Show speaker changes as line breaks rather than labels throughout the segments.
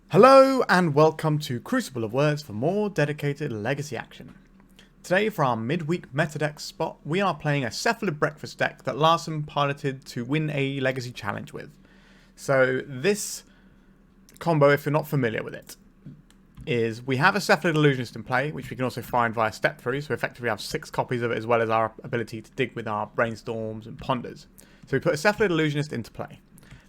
Hello and welcome to Crucible of Words for more dedicated legacy action. Today for our midweek meta deck spot, we are playing a Cephalid Breakfast deck that Larson piloted to win a legacy challenge with. So this combo, if you're not familiar with it, is we have a Cephalid Illusionist in play, which we can also find via Teferi, so effectively we have 6 copies of it as well as our ability to dig with our Brainstorms and Ponders. So we put a Cephalid Illusionist into play.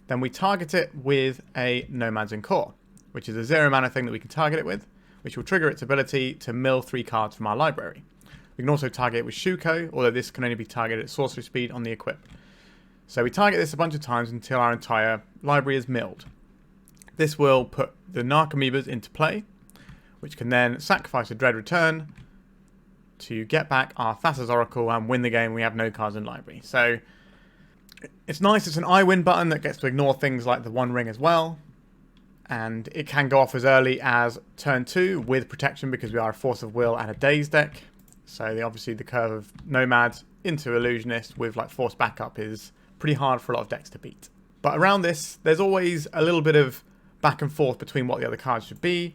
Then we target it with a Nomads en-Kor, which is a 0 mana thing that we can target it with, which will trigger its ability to mill 3 cards from our library. We can also target it with Shuko, although this can only be targeted at sorcery speed on the equip. So we target this a bunch of times until our entire library is milled. This will put the Narcomoebas into play, which can then sacrifice a Dread Return to get back our Thassa's Oracle and win the game. We have no cards in library. So it's nice, it's an I win button that gets to ignore things like the One Ring as well. And it can go off as early as turn 2 with protection because we are a Force of Will and a Daze deck. So obviously the curve of Nomads into Illusionist with like Force backup is pretty hard for a lot of decks to beat. But around this, there's always a little bit of back and forth between what the other cards should be.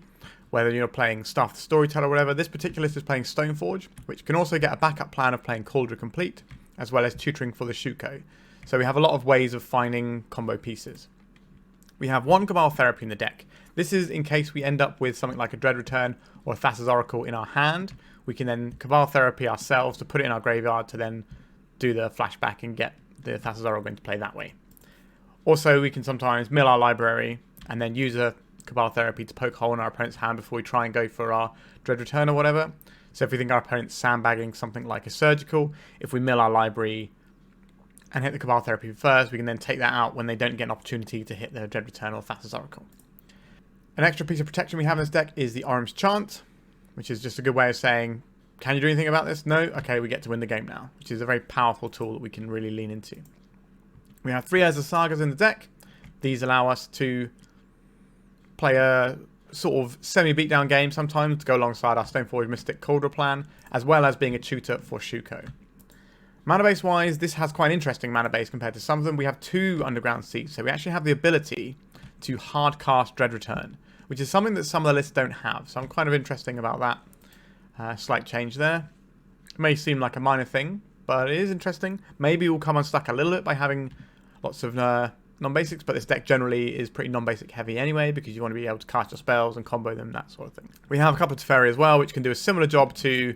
Whether you're playing Staff the Storyteller or whatever. This particular list is playing Stoneforge, which can also get a backup plan of playing Kaldra Compleat, as well as tutoring for the Shuko. So we have a lot of ways of finding combo pieces. We have one Cabal Therapy in the deck. This is in case we end up with something like a Dread Return or a Thassa's Oracle in our hand. We can then Cabal Therapy ourselves to put it in our graveyard to then do the flashback and get the Thassa's Oracle into play that way. Also, we can sometimes mill our library and then use a Cabal Therapy to poke a hole in our opponent's hand before we try and go for our Dread Return or whatever. So if we think our opponent's sandbagging something like a Surgical, if we mill our library and hit the Cabal Therapy first, we can then take that out when they don't get an opportunity to hit the Dread Return or Thassa's Oracle. An extra piece of protection we have in this deck is the Orim's Chant, which is just a good way of saying, can you do anything about this? No? Okay, we get to win the game now, which is a very powerful tool that we can really lean into. We have 3 Urza Sagas in the deck. These allow us to play a sort of semi-beatdown game sometimes to go alongside our Stoneforge Mystic Kaldra plan, as well as being a tutor for Shuko. Mana base wise, this has quite an interesting mana base compared to some of them. We have 2 Underground Seeds, so we actually have the ability to hard cast Dread Return, which is something that some of the lists don't have. So I'm kind of interesting about that. Slight change there. It may seem like a minor thing, but it is interesting. Maybe we'll come unstuck a little bit by having lots of non-basics, but this deck generally is pretty non-basic heavy anyway, because you want to be able to cast your spells and combo them, that sort of thing. We have a couple of Teferi as well, which can do a similar job to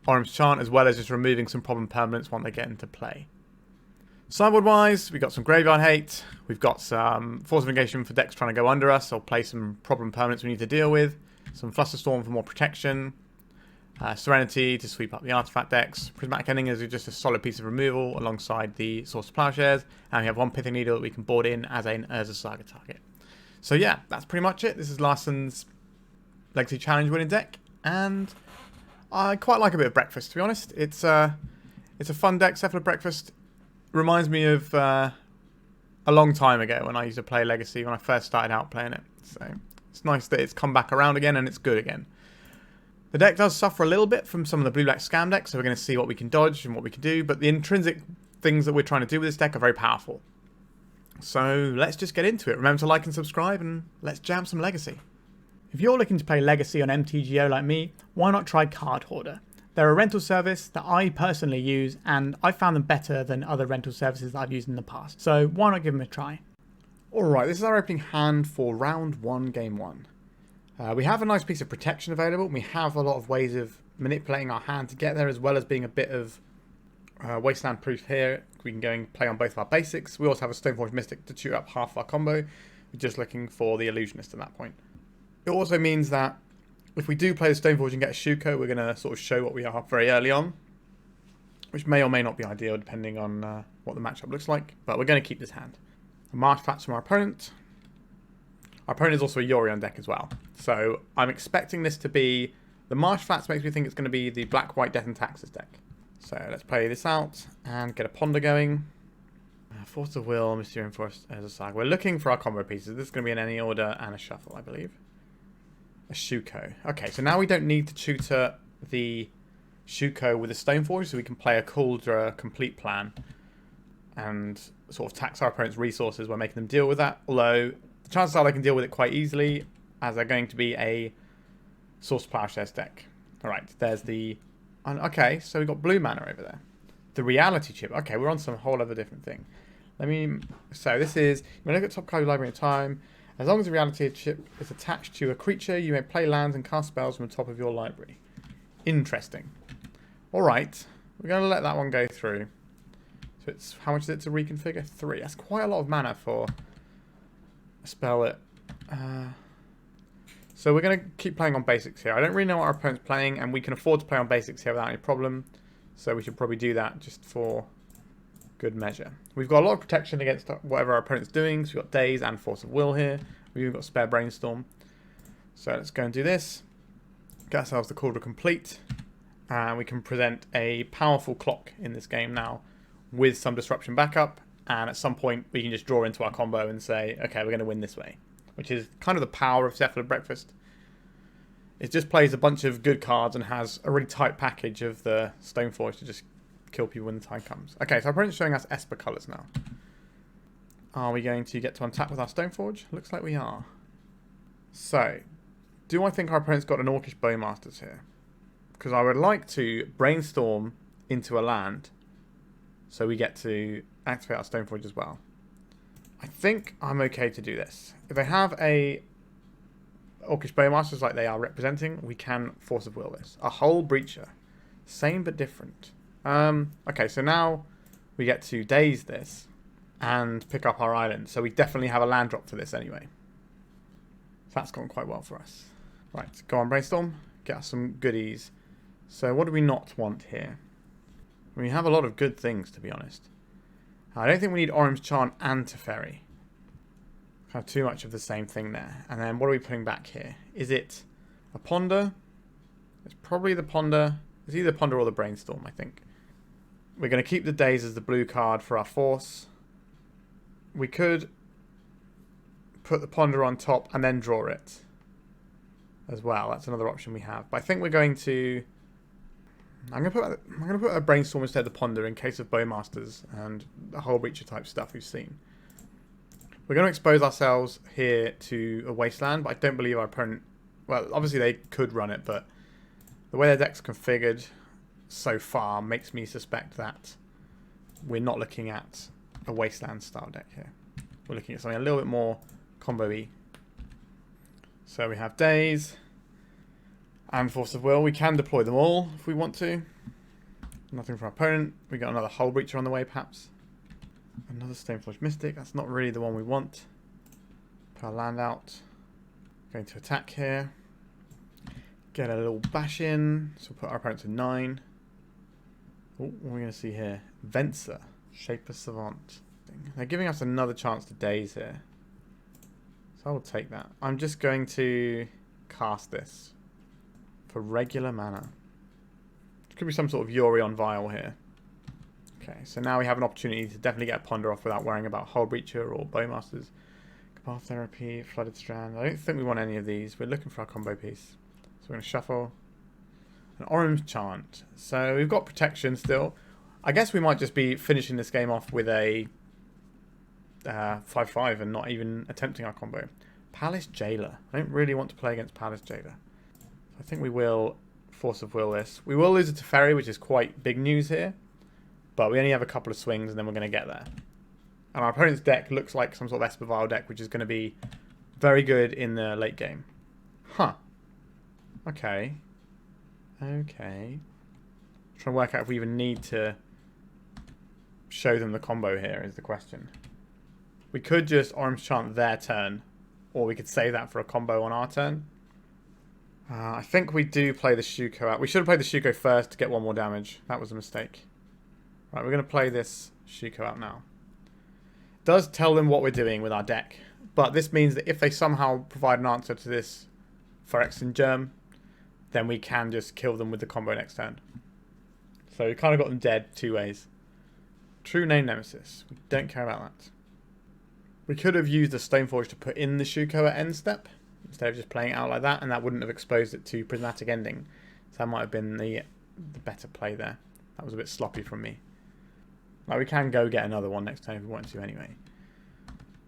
Orim's Chant, as well as just removing some problem permanents when they get into play. Sideboard wise, we've got some graveyard hate, we've got some Force of Negation for decks trying to go under us or play some problem permanents we need to deal with, some Flusterstorm for more protection, Serenity to sweep up the artifact decks, Prismatic Ending is just a solid piece of removal alongside the source of Plowshares, and we have one Pithing Needle that we can board in as an Urza Saga target. So yeah, that's pretty much it. This is Larson's Legacy Challenge winning deck, and I quite like a bit of Breakfast, to be honest. It's a fun deck. Cephalid Breakfast reminds me of a long time ago when I used to play Legacy when I first started out playing it. So it's nice that it's come back around again and it's good again. The deck does suffer a little bit from some of the blue-black scam decks, so we're going to see what we can dodge and what we can do, but the intrinsic things that we're trying to do with this deck are very powerful. So let's just get into it. Remember to like and subscribe, and let's jam some Legacy. If you're looking to play Legacy on MTGO like me, why not try Card Hoarder? They're a rental service that I personally use, and I found them better than other rental services that I've used in the past. So why not give them a try? Alright, this is our opening hand for round 1, game 1. We have a nice piece of protection available. We have a lot of ways of manipulating our hand to get there, as well as being a bit of wasteland proof here. We can go and play on both of our basics. We also have a Stoneforge Mystic to chew up half of our combo. We're just looking for the Illusionist at that point. It also means that if we do play the Stoneforge and get a Shuko, we're going to sort of show what we are very early on, which may or may not be ideal depending on what the matchup looks like, but we're going to keep this hand. A Marsh Flats from our opponent. Our opponent is also a Yori on deck as well, so I'm expecting this to be... The Marsh Flats makes me think it's going to be the Black-White Death and Taxes deck. So let's play this out and get a Ponder going. Force of Will, Misty Rainforest as a Saga. We're looking for our combo pieces. This is going to be in any order and a shuffle, I believe. A Shuko. Okay, so now we don't need to tutor the Shuko with a Stoneforge, so we can play a Kaldra Compleat plan and sort of tax our opponent's resources by making them deal with that. Although the chances are they can deal with it quite easily. as they're going to be a Source Plowshares deck. Alright, there's the... Okay, so we've got blue mana over there. The reality chip. Okay, we're on some whole other different thing. So this is... You may look at top card of your library in time. As long as the reality chip is attached to a creature, you may play lands and cast spells from the top of your library. Interesting. Alright, we're going to let that one go through. So it's... How much is it to reconfigure? 3. That's quite a lot of mana for a spell that... So we're going to keep playing on basics here. I don't really know what our opponent's playing, and we can afford to play on basics here without any problem. So we should probably do that just for good measure. We've got a lot of protection against whatever our opponent's doing. So we've got Daze and Force of Will here. We've even got spare Brainstorm. So let's go and do this. Get ourselves the Kaldra Compleat. And we can present a powerful clock in this game now with some disruption backup. And at some point, we can just draw into our combo and say, okay, we're going to win this way. Which is kind of the power of Cephalid Breakfast. It just plays a bunch of good cards and has a really tight package of the Stoneforge to just kill people when the time comes. Okay, so our opponent's showing us Esper colours now. Are we going to get to untap with our Stoneforge? Looks like we are. So, do I think our opponent's got an Orcish Bowmasters here? Because I would like to Brainstorm into a land so we get to activate our Stoneforge as well. I think I'm okay to do this. If they have a Orcish Bowmasters like they are representing, we can Force of Will this. A Hull Breacher. Same but different. Okay, so now we get to Daze this and pick up our island. So we definitely have a land drop for this anyway. So that's gone quite well for us. Right, go on Brainstorm. Get us some goodies. So what do we not want here? We have a lot of good things, to be honest. I don't think we need Orim's Chant and Teferi. Have too much of the same thing there. And then what are we putting back here? Is it a Ponder? It's probably the Ponder. It's either the Ponder or the Brainstorm, I think. We're going to keep the Daze as the blue card for our Force. We could put the Ponder on top and then draw it as well. That's another option we have. But I think we're going to... I'm going to put a Brainstorm instead of the Ponder in case of Bowmasters and the whole Breacher type stuff we've seen. We're going to expose ourselves here to a Wasteland, but I don't believe our opponent... Well, obviously they could run it, but the way their deck's configured so far makes me suspect that we're not looking at a Wasteland style deck here. We're looking at something a little bit more combo-y. So we have Daze and Force of Will. We can deploy them all if we want to. Nothing for our opponent. We got another Hull Breacher on the way, perhaps. Another Stoneforge Mystic. That's not really the one we want. Put our land out. Going to attack here. Get a little bash in. So we'll put our opponent to 9. Oh, what are we going to see here? Venser. Shapeless Savant. They're giving us another chance to Daze here. So I will take that. I'm just going to cast this for regular mana. It could be some sort of Yorion Vial here. Okay, so now we have an opportunity to definitely get a Ponder off without worrying about Hull Breacher or Bowmasters. Cabal Therapy, Flooded Strand. I don't think we want any of these. We're looking for our combo piece. So we're going to shuffle. An Orim's Chant. So we've got protection still. I guess we might just be finishing this game off with a 5-5 and not even attempting our combo. Palace Jailer. I don't really want to play against Palace Jailer. I think we will Force of Will this. We will lose it to Teferi, which is quite big news here. But we only have a couple of swings and then we're going to get there. And our opponent's deck looks like some sort of Esper Vial deck, which is going to be very good in the late game. Huh. Okay. Okay. Trying to work out if we even need to show them the combo here is the question. We could just Orim's Chant their turn, or we could save that for a combo on our turn. I think we do play the Shuko out. We should have played the Shuko first to get one more damage. That was a mistake. Right, we're going to play this Shuko out now. It does tell them what we're doing with our deck, but this means that if they somehow provide an answer to this Phyrexian Germ, then we can just kill them with the combo next turn. So we kind of got them dead 2 ways. True Name Nemesis. We don't care about that. We could have used a Stoneforge to put in the Shuko at end step, instead of just playing it out like that, and that wouldn't have exposed it to Prismatic Ending. So that might have been the better play there. That was a bit sloppy from me. Like, we can go get another one next turn if we want to anyway.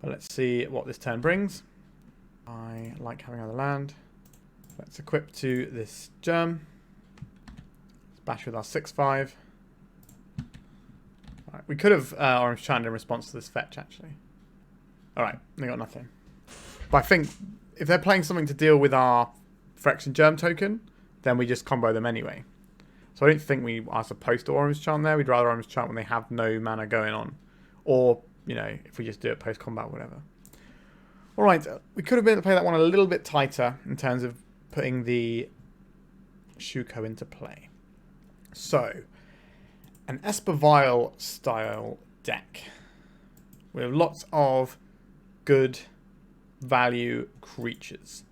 But let's see what this turn brings. I like having another land. Let's equip to this germ. Let's bash with our 6/5. Right, we could have Orim's Chant in response to this fetch, actually. Alright, they got nothing. But I think if they're playing something to deal with our Phyrexian Germ token, then we just combo them anyway. So I don't think we are supposed to Orim's Chant there. We'd rather Orim's Chant when they have no mana going on. Or, you know, if we just do it post-combat, whatever. Alright, we could have been able to play that one a little bit tighter in terms of putting the Shuko into play. So, an Esper style deck with lots of good value creatures.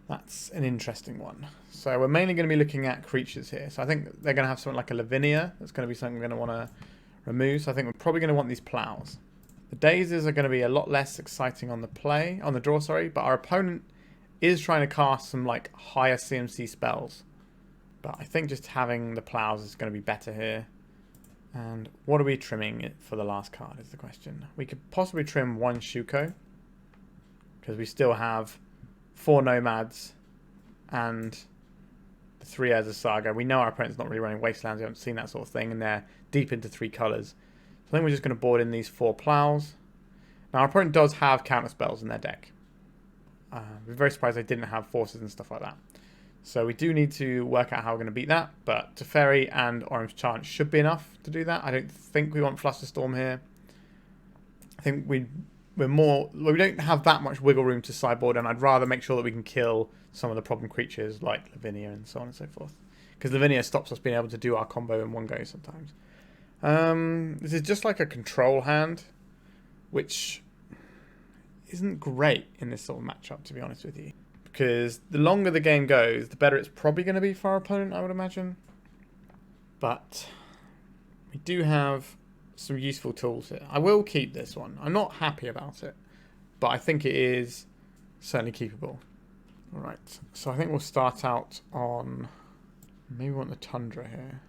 That's an interesting one. So we're mainly going to be looking at creatures here. So I think they're going to have something like a Lavinia. That's going to be something we're going to want to remove. So I think we're probably going to want these plows. The Dazes are going to be a lot less exciting on the draw, but our opponent is trying to cast some like higher CMC spells. But I think just having the plows is going to be better here. And what are we trimming it for the last card is the question. We could possibly trim one Shuko, because we still have 4 Nomads and the 3 Urza Saga. We know our opponent's not really running Wastelands. We haven't seen that sort of thing, and they're deep into 3 colours. So I think we're just going to board in these 4 plows. Now our opponent does have counter spells in their deck. We're very surprised they didn't have forces and stuff like that. So we do need to work out how we're going to beat that. But Teferi and Orim's Chant should be enough to do that. I don't think we want Flusterstorm here. I think we don't have that much wiggle room to sideboard, and I'd rather make sure that we can kill some of the problem creatures like Lavinia and so on and so forth. Because Lavinia stops us being able to do our combo in one go sometimes. This is just like a control hand, which isn't great in this sort of matchup, to be honest with you. Because the longer the game goes, the better it's probably going to be for our opponent, I would imagine. But we do have some useful tools here. I will keep this one. I'm not happy about it, but I think it is certainly keepable. Alright, so I think we'll start out on... Maybe we want the Tundra here.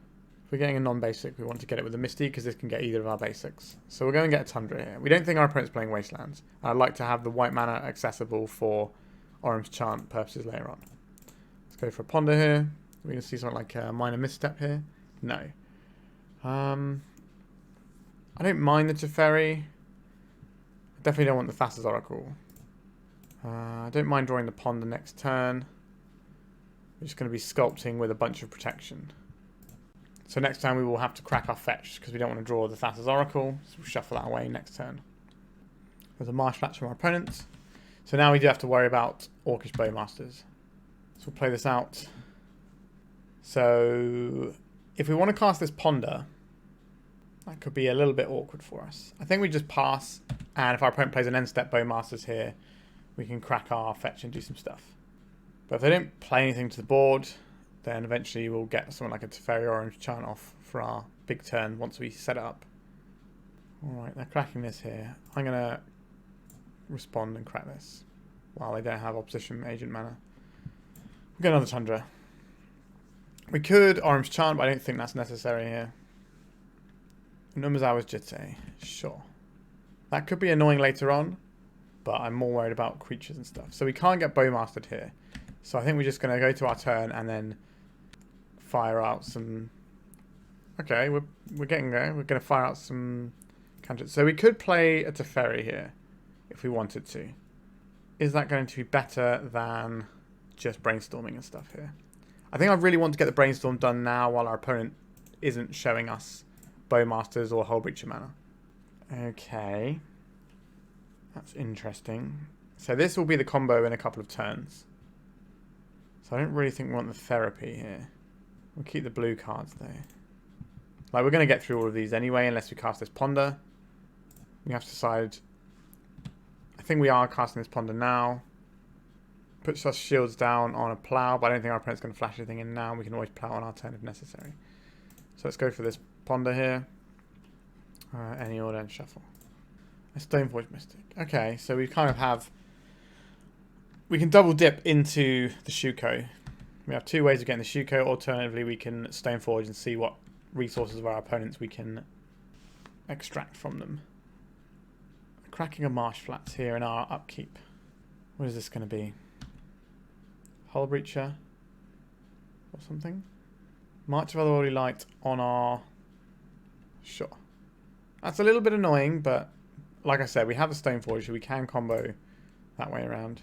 If we're getting a non-basic, we want to get it with the Misty, because this can get either of our basics. So we're going to get a Tundra here. We don't think our opponent's playing Wastelands. I'd like to have the white mana accessible for Orim's Chant purposes later on. Let's go for a Ponder here. We're going to see something like a minor misstep here. No. I don't mind the Teferi. I definitely don't want the Thassa's Oracle. I don't mind drawing the Ponder next turn. We're just going to be sculpting with a bunch of protection. So next time we will have to crack our fetch, because we don't want to draw the Thassa's Oracle. So we'll shuffle that away next turn. There's a Marsh Flats from our opponents. So now we do have to worry about Orcish Bowmasters. So we'll play this out. So if we want to cast this Ponder, that could be a little bit awkward for us. I think we just pass, and if our opponent plays an end-step Bowmasters here, we can crack our fetch and do some stuff. But if they don't play anything to the board, then eventually we'll get something like a Teferi or Orim's Chant off for our big turn once we set it up. Alright, they're cracking this here. I'm going to respond and crack this while they don't have opposition agent mana. We'll get another Tundra. We could Orim's Chant, but I don't think that's necessary here. Nomads Jitte. Sure. That could be annoying later on, but I'm more worried about creatures and stuff. So we can't get Bowmastered here. So I think we're just going to go to our turn and then fire out some... Okay, we're getting there. We're going to fire out some cantrips. So we could play a Teferi here if we wanted to. Is that going to be better than just brainstorming and stuff here? I think I really want to get the brainstorm done now while our opponent isn't showing us Bowmasters or Whole Breach of Mana. Okay. That's interesting. So this will be the combo in a couple of turns. So I don't really think we want the therapy here. We'll keep the blue cards though. Like, we're going to get through all of these anyway unless we cast this Ponder. We have to decide. I think we are casting this Ponder now. Puts us shields down on a plow, but I don't think our opponent's going to flash anything in now. We can always plow on our turn if necessary. So let's go for this Ponder here. Any order and shuffle. A Stoneforge Mystic. Okay, so we kind of have... We can double dip into the Shuko. We have 2 ways of getting the Shuko. Alternatively, we can Stoneforge and see what resources of our opponents we can extract from them. Cracking a Marsh Flats here in our upkeep. What is this going to be? Hull Breacher or something? March of Otherworldly Light on our... Sure. That's a little bit annoying, but like I said, we have the Stoneforge, so we can combo that way around.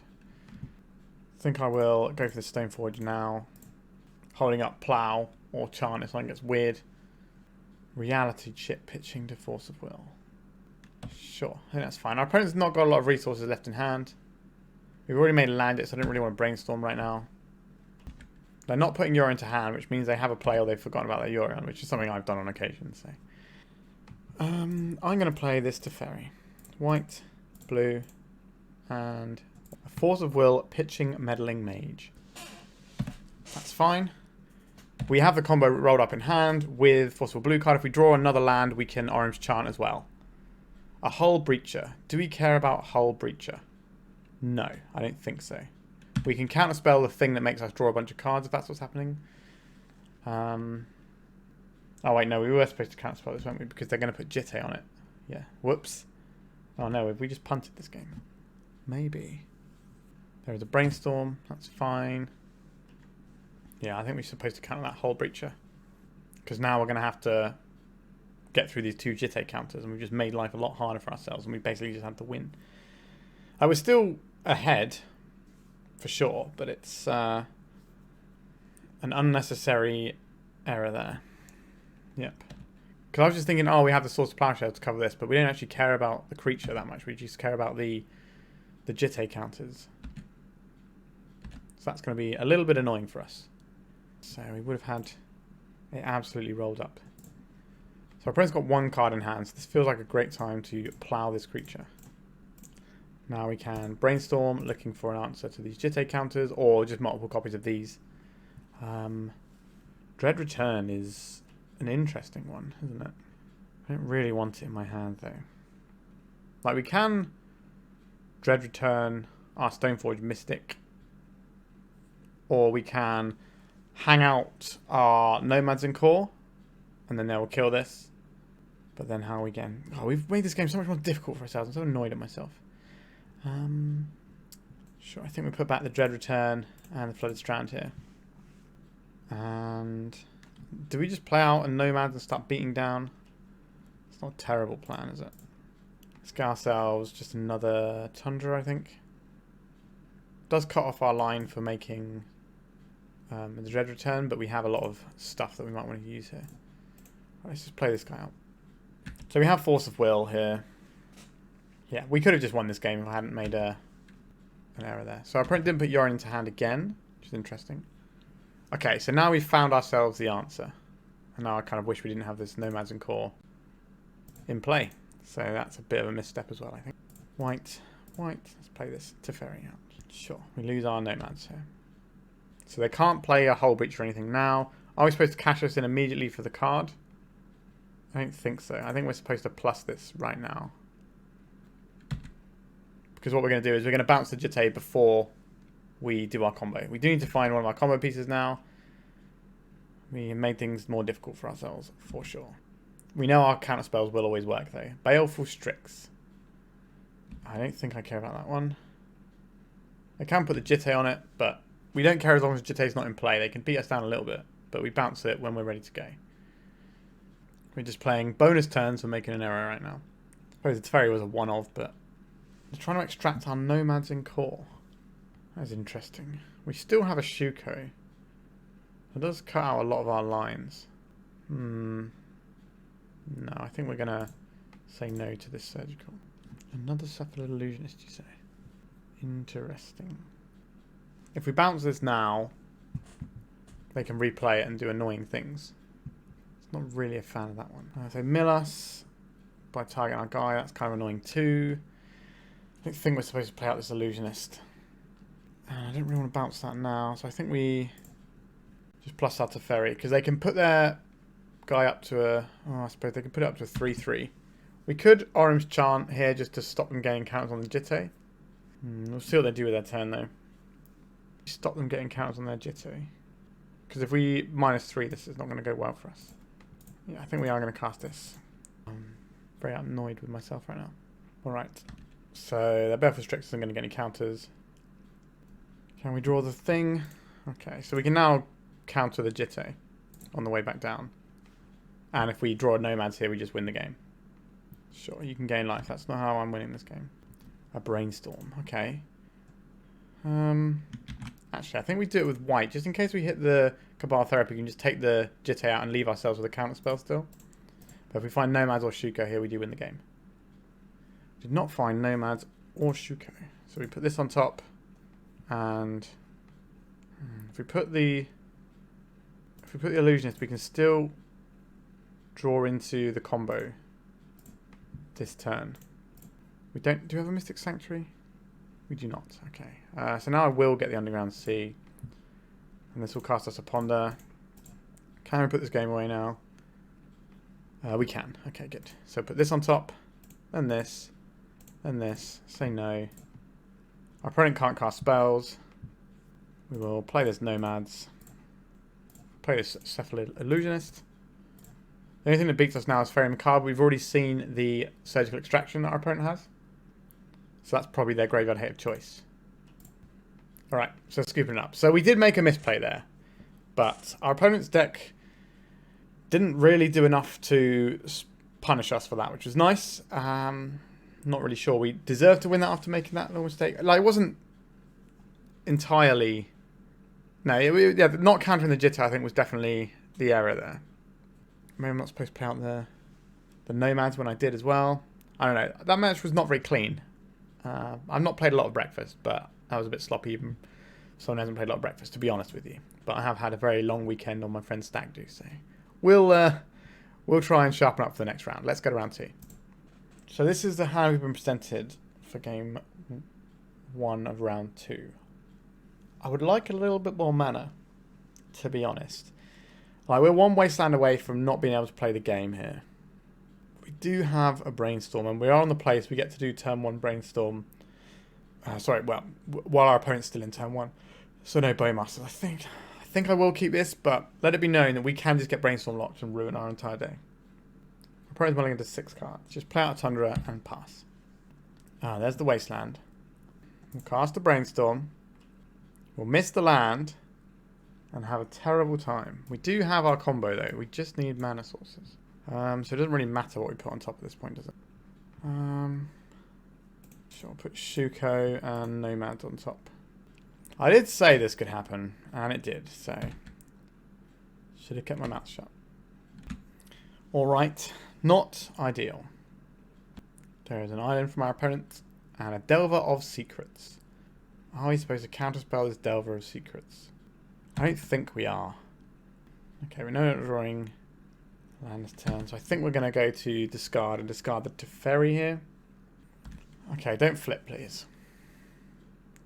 I think I will go for the Stoneforge now. Holding up Plow or Chant if something gets weird. Reality Chip pitching to Force of Will. Sure, I think that's fine. Our opponent's not got a lot of resources left in hand. We've already made a land, so I don't really want to Brainstorm right now. They're not putting Urza into hand, which means they have a play or they've forgotten about their Urza, which is something I've done on occasion. So, I'm going to play this Teferi. White, blue, and a Force of Will pitching Meddling Mage. That's fine. We have the combo rolled up in hand with Force of Will blue card. If we draw another land, we can Orim's Chant as well. A Hull Breacher. Do we care about Hull Breacher? No, I don't think so. We can counterspell the thing that makes us draw a bunch of cards if that's what's happening. Oh wait, no, we were supposed to counterspell this, weren't we? Because they're going to put Jitte on it. Yeah, whoops. Oh no, have we just punted this game? Maybe. There is a Brainstorm, that's fine. Yeah, I think we're supposed to counter that Hull Breacher. Because now we're going to have to get through these two Jitte counters, and we've just made life a lot harder for ourselves, and we basically just had to win. We're still ahead, for sure, but it's an unnecessary error there. Yep. Because I was just thinking, oh, we have the Source of Plowshares to cover this, but we don't actually care about the creature that much. We just care about the Jitte counters. So that's going to be a little bit annoying for us. So we would have had it absolutely rolled up. So our opponent's got one card in hand, so this feels like a great time to plow this creature. Now we can Brainstorm, looking for an answer to these Jitte counters, or just multiple copies of these. Dread Return is an interesting one, isn't it? I don't really want it in my hand, though. Like, we can Dread Return our Stoneforge Mystic, or we can hang out our Nomads en-Kor, and then they will kill this. But then how are we getting... Oh, we've made this game so much more difficult for ourselves. I'm so annoyed at myself. Sure, I think we put back the Dread Return and the Flooded Strand here. And do we just play out a Nomads and start beating down? It's not a terrible plan, is it? Let's get ourselves just another Tundra, I think. Does cut off our line for making the Dread Return, but we have a lot of stuff that we might want to use here. Right, let's just play this guy out. So we have Force of Will here. Yeah, we could have just won this game if I hadn't made an error there. So our opponent didn't put Urza into hand again, which is interesting. Okay, so now we've found ourselves the answer. And now I kind of wish we didn't have this Nomads en-Kor in play. So that's a bit of a misstep as well, I think. White, white. Let's play this Teferi out. Sure, we lose our Nomads here. So they can't play a Hull Breach or anything now. Are we supposed to cash us in immediately for the card? I don't think so. I think we're supposed to plus this right now. Because what we're going to do is we're going to bounce the Jitte before we do our combo. We do need to find one of our combo pieces now. We made things more difficult for ourselves, for sure. We know our counter spells will always work, though. Baleful Strix. I don't think I care about that one. I can put the Jitte on it, but we don't care as long as Jitte's not in play. They can beat us down a little bit, but we bounce it when we're ready to go. We're just playing bonus turns for making an error right now. I suppose the Teferi was a one-of, but we're trying to extract our Nomads en-Kor. That's interesting. We still have a Shuko. It does cut out a lot of our lines. No, I think we're going to say no to this surgical. Another Cephalid Illusionist, you say? Interesting. If we bounce this now, they can replay it and do annoying things. It's not really a fan of that one. So mill us by targeting our guy. That's kind of annoying too. I don't think we're supposed to play out this Illusionist. I don't really want to bounce that now, so I think we just plus our Teferi, because they can put their guy up to a... Oh, I suppose they can put it up to a 3-3. We could Orim's Chant here just to stop them getting counters on the Jitte. We'll see what they do with their turn, though. Stop them getting counters on their Jitte. Because if we -3, this is not going to go well for us. Yeah, I think we are going to cast this. I'm very annoyed with myself right now. Alright. So their Baleful Strix isn't going to get any counters. Can we draw the thing? Okay, so we can now counter the Jitte on the way back down. And if we draw Nomads here, we just win the game. Sure, you can gain life. That's not how I'm winning this game. A Brainstorm. Okay. Actually, I think we do it with white. Just in case we hit the Cabal Therapy, we can just take the Jitte out and leave ourselves with a counter spell still. But if we find Nomads or Shuko here, we do win the game. Did not find Nomads or Shuko. So we put this on top. And if we put the Illusionist, we can still draw into the combo this turn. We don't. Do we have a Mystic Sanctuary? We do not. Okay. So now I will get the Underground Sea, and this will cast us a Ponder. Can we put this game away now? We can. Okay, good. So put this on top, then this, then this. Say no. Our opponent can't cast spells. We will play this Nomads. Play this Cephalid Illusionist. The only thing that beats us now is Fairy Macabre. We've already seen the Surgical Extraction that our opponent has. So that's probably their graveyard hit of choice. Alright, so scooping it up. So we did make a misplay there. But our opponent's deck didn't really do enough to punish us for that, which was nice. Not really sure we deserved to win that after making that little mistake. Like, it wasn't entirely... No, yeah, not countering the Jitte, I think, was definitely the error there. Maybe I'm not supposed to play out the Nomads when I did as well. I don't know. That match was not very clean. I've not played a lot of Breakfast, but that was a bit sloppy even. Someone hasn't played a lot of Breakfast, to be honest with you. But I have had a very long weekend on my friend's stag do, so we'll try and sharpen up for the next round. Let's go to round 2. So this is the hand we've been presented for game 1 of round 2. I would like a little bit more mana, to be honest. Like, we're one wasteland away from not being able to play the game here. We do have a Brainstorm, and we are on the place. We get to do turn 1 Brainstorm. While our opponent's still in turn 1. So no Bowmasters. I think I will keep this, but let it be known that we can just get Brainstorm locked and ruin our entire day. Our opponent's mulling into 6 cards. Just play out a Tundra and pass. There's the wasteland. We'll cast a Brainstorm. We'll miss the land and have a terrible time. We do have our combo though. We just need mana sources. So it doesn't really matter what we put on top at this point, does it? Sure, I'll put Shuko and Nomads on top. I did say this could happen, and it did, so should have kept my mouth shut. Alright, not ideal. There is an island from our opponent, and a Delver of Secrets. Are we supposed to counterspell this Delver of Secrets? I don't think we are. Okay, we know we're drawing land this turn, so I think we're going to go to discard and discard the Teferi here. Okay, don't flip, please.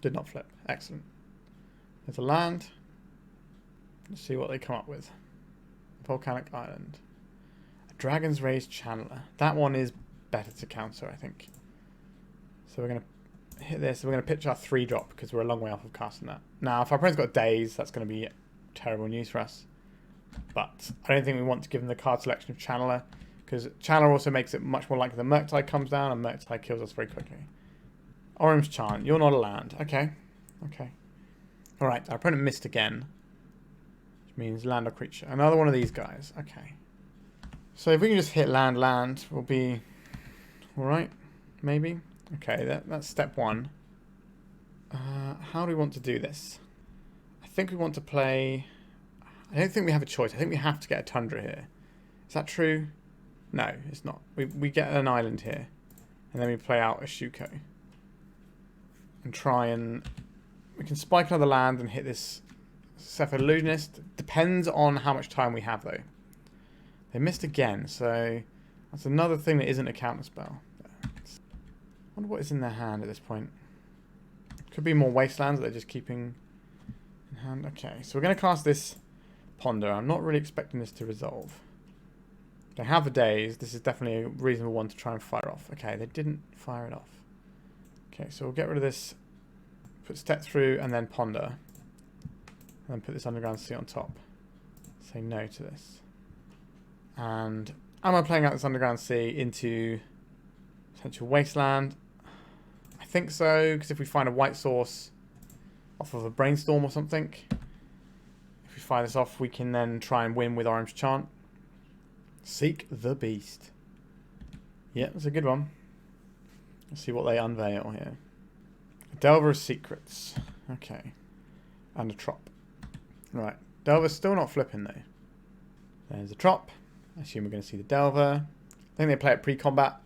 Did not flip. Excellent. There's a land. Let's see what they come up with. Volcanic Island. A Dragon's Rage Channeler. That one is better to counter, I think. So we're going to hit this. We're going to pitch our 3-drop because we're a long way off of casting that. Now, if our opponent's got Daze, that's going to be terrible news for us. But I don't think we want to give them the card selection of Channeler, because Channeler also makes it much more likely the Murktide comes down, and Murktide kills us very quickly. Orim's Chant. You're not a land. Okay. Okay. Alright, our opponent missed again, which means land or creature. Another one of these guys. Okay. So if we can just hit land, we'll be alright. Maybe. Okay, that's step 1. How do we want to do this? I think we want to play... I don't think we have a choice. I think we have to get a Tundra here. Is that true? No, it's not. We get an island here. And then we play out a Shuko. And try and... We can spike another land and hit this Cephalid Illusionist. Depends on how much time we have, though. They missed again, so... That's another thing that isn't a counterspell. I wonder what is in their hand at this point. Could be more wastelands that they're just keeping in hand. Okay, so we're going to cast this Ponder. I'm not really expecting this to resolve. They have a Daze. This is definitely a reasonable one to try and fire off. Okay, they didn't fire it off. Okay, so we'll get rid of this. Put step through and then Ponder. And then put this Underground Sea on top. Say no to this. And am I playing out this Underground Sea into potential wasteland? I think so, because if we find a white source, off of a Brainstorm or something. If we fire this off, we can then try and win with Orim's Chant. Seek the Beast. Yeah, that's a good one. Let's see what they unveil here. A Delver of Secrets. Okay. And a Trop. Right. Delver's still not flipping though. There's a Trop. I assume we're going to see the Delver. I think they play it pre-combat.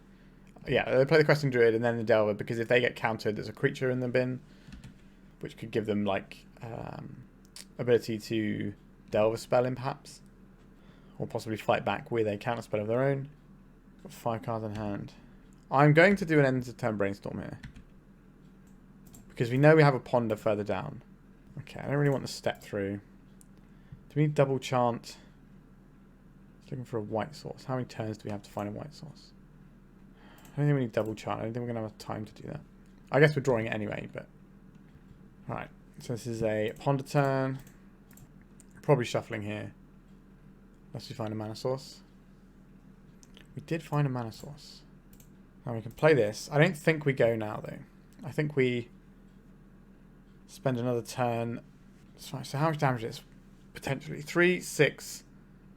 Yeah, they play the Questing Druid and then the Delver, because if they get countered, there's a creature in the bin, which could give them, like, ability to delve a spell in, perhaps. Or possibly fight back with a counter spell of their own. Got 5 cards in hand. I'm going to do an end of turn Brainstorm here, because we know we have a Ponder further down. Okay, I don't really want to step through. Do we need double Chant? Just looking for a white source. How many turns do we have to find a white source? I don't think we need double Chant. I don't think we're going to have time to do that. I guess we're drawing it anyway, but... Alright, so this is a Ponder turn. Probably shuffling here. Unless we find a mana source. We did find a mana source. Now we can play this. I don't think we go now, though. I think we spend another turn. So how much damage is this? Potentially 3, 6,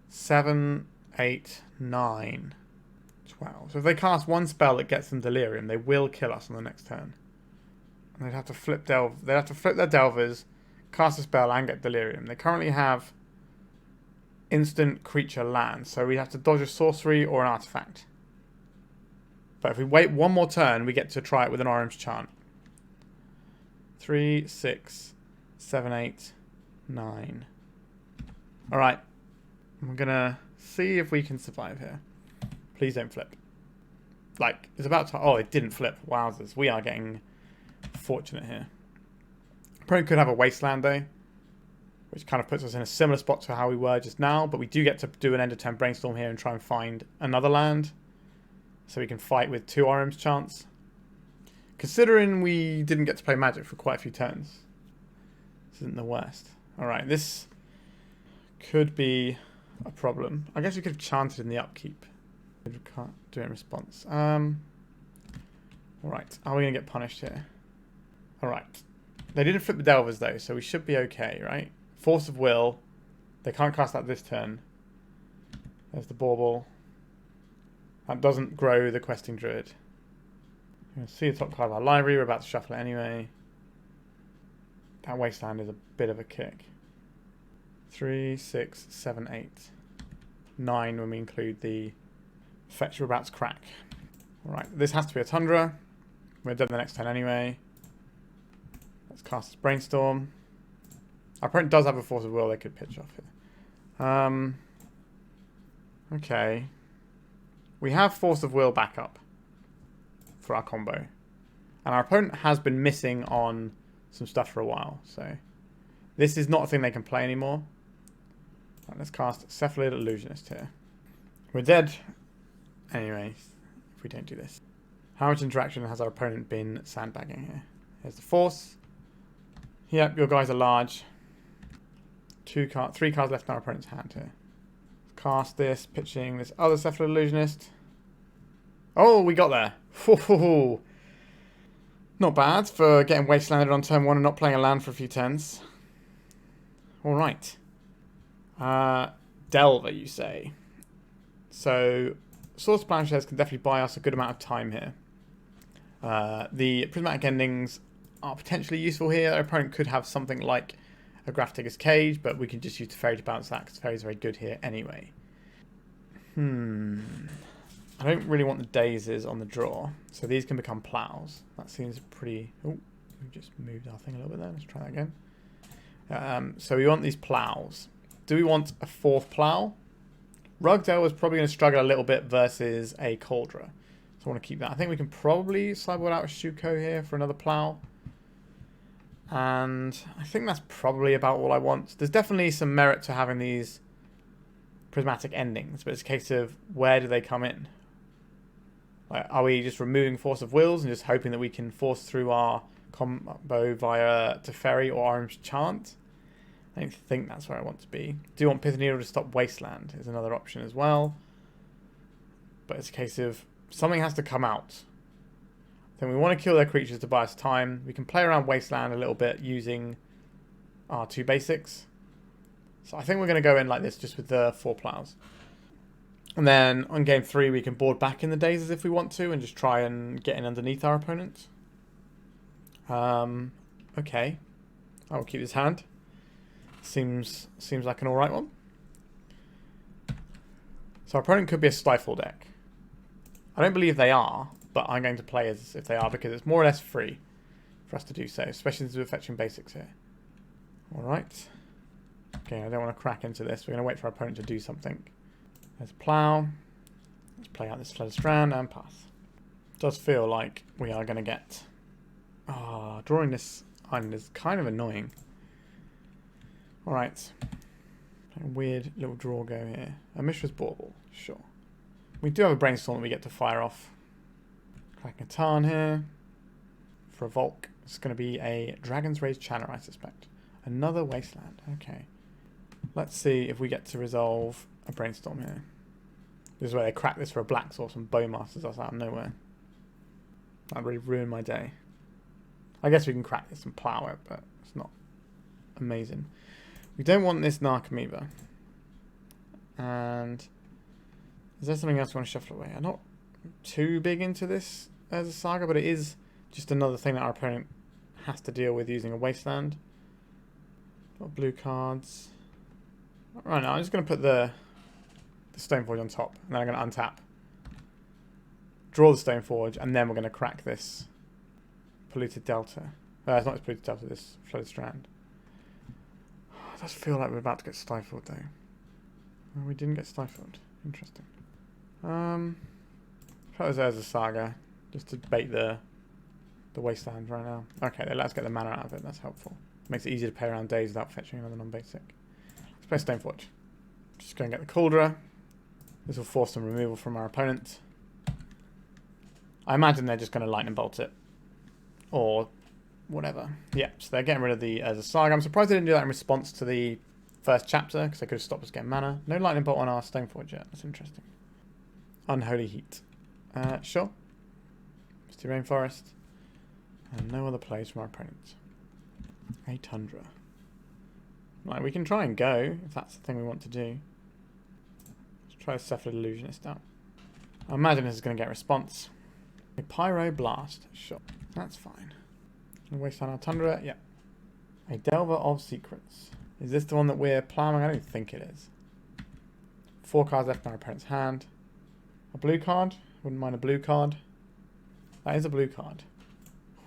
7, 8, 9, 12. So if they cast one spell that gets them Delirium, they will kill us on the next turn. And they'd have to flip They'd have to flip their Delvers, cast a spell, and get Delirium. They currently have instant creature land, so we have to dodge a sorcery or an artifact. But if we wait one more turn, we get to try it with an Orim's Chant. 3, 6, 7, 8, 9. Alright. I'm gonna see if we can survive here. Please don't flip. Like, it's about to... Oh, it didn't flip. Wowzers. We are getting fortunate here. Opponent could have a Wasteland, though, which kind of puts us in a similar spot to how we were just now, but we do get to do an end of turn Brainstorm here and try and find another land, so we can fight with 2 Orim's Chants. Considering we didn't get to play Magic for quite a few turns, this isn't the worst. Alright, this could be a problem. I guess we could have chanted in the upkeep. We can't do it in response. Alright, are we going to get punished here? Alright. They didn't flip the Delvers though, so we should be okay, right? Force of Will. They can't cast that this turn. There's the Bauble. That doesn't grow the Questing Druid. You can see the top card of our library. We're about to shuffle it anyway. That Wasteland is a bit of a kick. 3, 6, 7, 8. 9 when we include the fetch we're about to crack. Alright, this has to be a Tundra. We're dead the next turn anyway. Let's cast this Brainstorm. Our opponent does have a Force of Will they could pitch off here. Okay. We have Force of Will backup for our combo. And our opponent has been missing on some stuff for a while, so this is not a thing they can play anymore. Right, let's cast Cephalid Illusionist here. We're dead anyway if we don't do this. How much interaction has our opponent been sandbagging here? Here's the Force. Yep, your guys are large. 3 cards left in our opponent's hand here. Cast this, pitching this other Cephalid Illusionist. Oh, we got there. Not bad for getting wastelanded on turn 1 and not playing a land for a few turns. Alright. Delver, you say. So, Source Plowshares can definitely buy us a good amount of time here. The Prismatic Endings are potentially useful here. Our opponent could have something like a Graph Digger's Cage, but we can just use Teferi to bounce that because Teferi is very good here anyway. I don't really want the Dazes on the draw, so these can become Plows. That seems pretty... Oh, we just moved our thing a little bit there. Let's try that again. So we want these Plows. Do we want a 4th Plow? Rugdale is probably going to struggle a little bit versus a Kaldra. So I want to keep that. I think we can probably sideboard out a Shuko here for another Plow. And I think that's probably about all I want. There's definitely some merit to having these Prismatic Endings, but it's a case of where do they come in? Like, are we just removing Force of Wills and just hoping that we can force through our combo via Teferi or Orim's Chant? I don't think that's where I want to be. Do you want Pithing Needle to stop Wasteland is another option as well. But it's a case of something has to come out. Then we want to kill their creatures to buy us time. We can play around Wasteland a little bit using our 2 basics. So I think we're going to go in like this just with the 4 plows. And then on game 3 we can board back in the Dazes if we want to and just try and get in underneath our opponent. Okay. I will keep this hand. Seems like an alright one. So our opponent could be a Stifle deck. I don't believe they are, but I'm going to play as if they are because it's more or less free for us to do so, especially since we're fetching basics here. Alright. Okay, I don't want to crack into this. We're going to wait for our opponent to do something. There's a plow. Let's play out this Flooded Strand and pass. It does feel like we are going to get... drawing this island is kind of annoying. Alright. Weird little draw go here. A Mishra's Bauble, sure. We do have a Brainstorm that we get to fire off. Cracking a Tarn here. For a Volk, it's going to be a Dragon's Rage Channer, I suspect. Another Wasteland, okay. Let's see if we get to resolve a Brainstorm here. This is where they crack this for a Black Source and Bowmasters us out of nowhere. That'd really ruin my day. I guess we can crack this and plow it, but it's not amazing. We don't want this Narcomoeba. And is there something else we want to shuffle away? I'm not too big into this as a Saga, but it is just another thing that our opponent has to deal with using a Wasteland. Got blue cards. Right now, I'm just going to put the Stoneforge on top, and then I'm going to untap. Draw the Stoneforge, and then we're going to crack this Polluted Delta. It's not this Polluted Delta, this Flooded Strand. It does feel like we're about to get stifled, though. Well, we didn't get stifled. Interesting. Put there's a Saga, just to bait the Wasteland right now. Okay, then let's get the mana out of it. That's helpful. Makes it easier to play around Daze without fetching another non-basic. Let's play Stoneforge. Just go and get the Kaldra. This will force some removal from our opponent. I imagine they're just going to lightning bolt it. Or whatever. Yeah, so they're getting rid of the Urza Saga. I'm surprised they didn't do that in response to the first chapter, because they could have stopped us getting mana. No lightning bolt on our Stoneforge yet. That's interesting. Unholy Heat. Sure. Misty Rainforest. And no other plays from our opponent. A Tundra. Right, we can try and go, if that's the thing we want to do. Let's try the Cephalid Illusionist out. I imagine this is going to get response. A Pyro Blast. Sure. That's fine. Waste on our Tundra. Yeah. A Delver of Secrets. Is this the one that we're plowing? I don't think it is. 4 cards left in our opponent's hand. A blue card. Wouldn't mind a blue card. That is a blue card.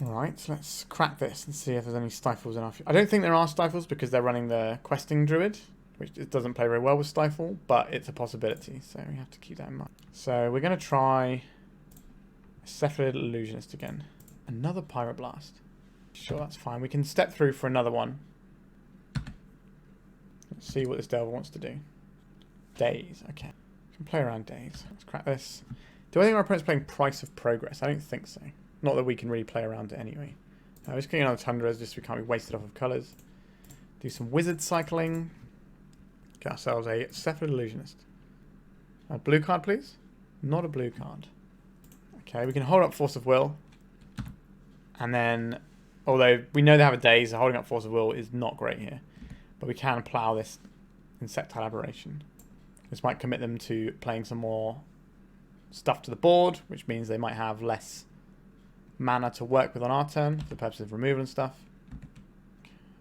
Alright, so let's crack this and see if there's any stifles in our... I don't think there are stifles because they're running the questing druid, which it doesn't play very well with stifle, but it's a possibility, so we have to keep that in mind. So we're going to try a Cephalid Illusionist again. Another Pyroblast. Sure, that's fine. We can step through for another one. Let's see what this Delver wants to do. Daze, okay. We can play around Daze. Let's crack this. Do I think our opponent's playing Price of Progress? I don't think so. Not that we can really play around it anyway. We're just getting another Tundras just so we can't be wasted off of colours. Do some wizard cycling. Get ourselves a Cephalid Illusionist. A blue card, please. Not a blue card. Okay, we can hold up Force of Will. And then, although we know they have a Daze, so holding up Force of Will is not great here. But we can plough this Insectile Aberration. This might commit them to playing some more stuff to the board, which means they might have less mana to work with on our turn for the purpose of removal and stuff.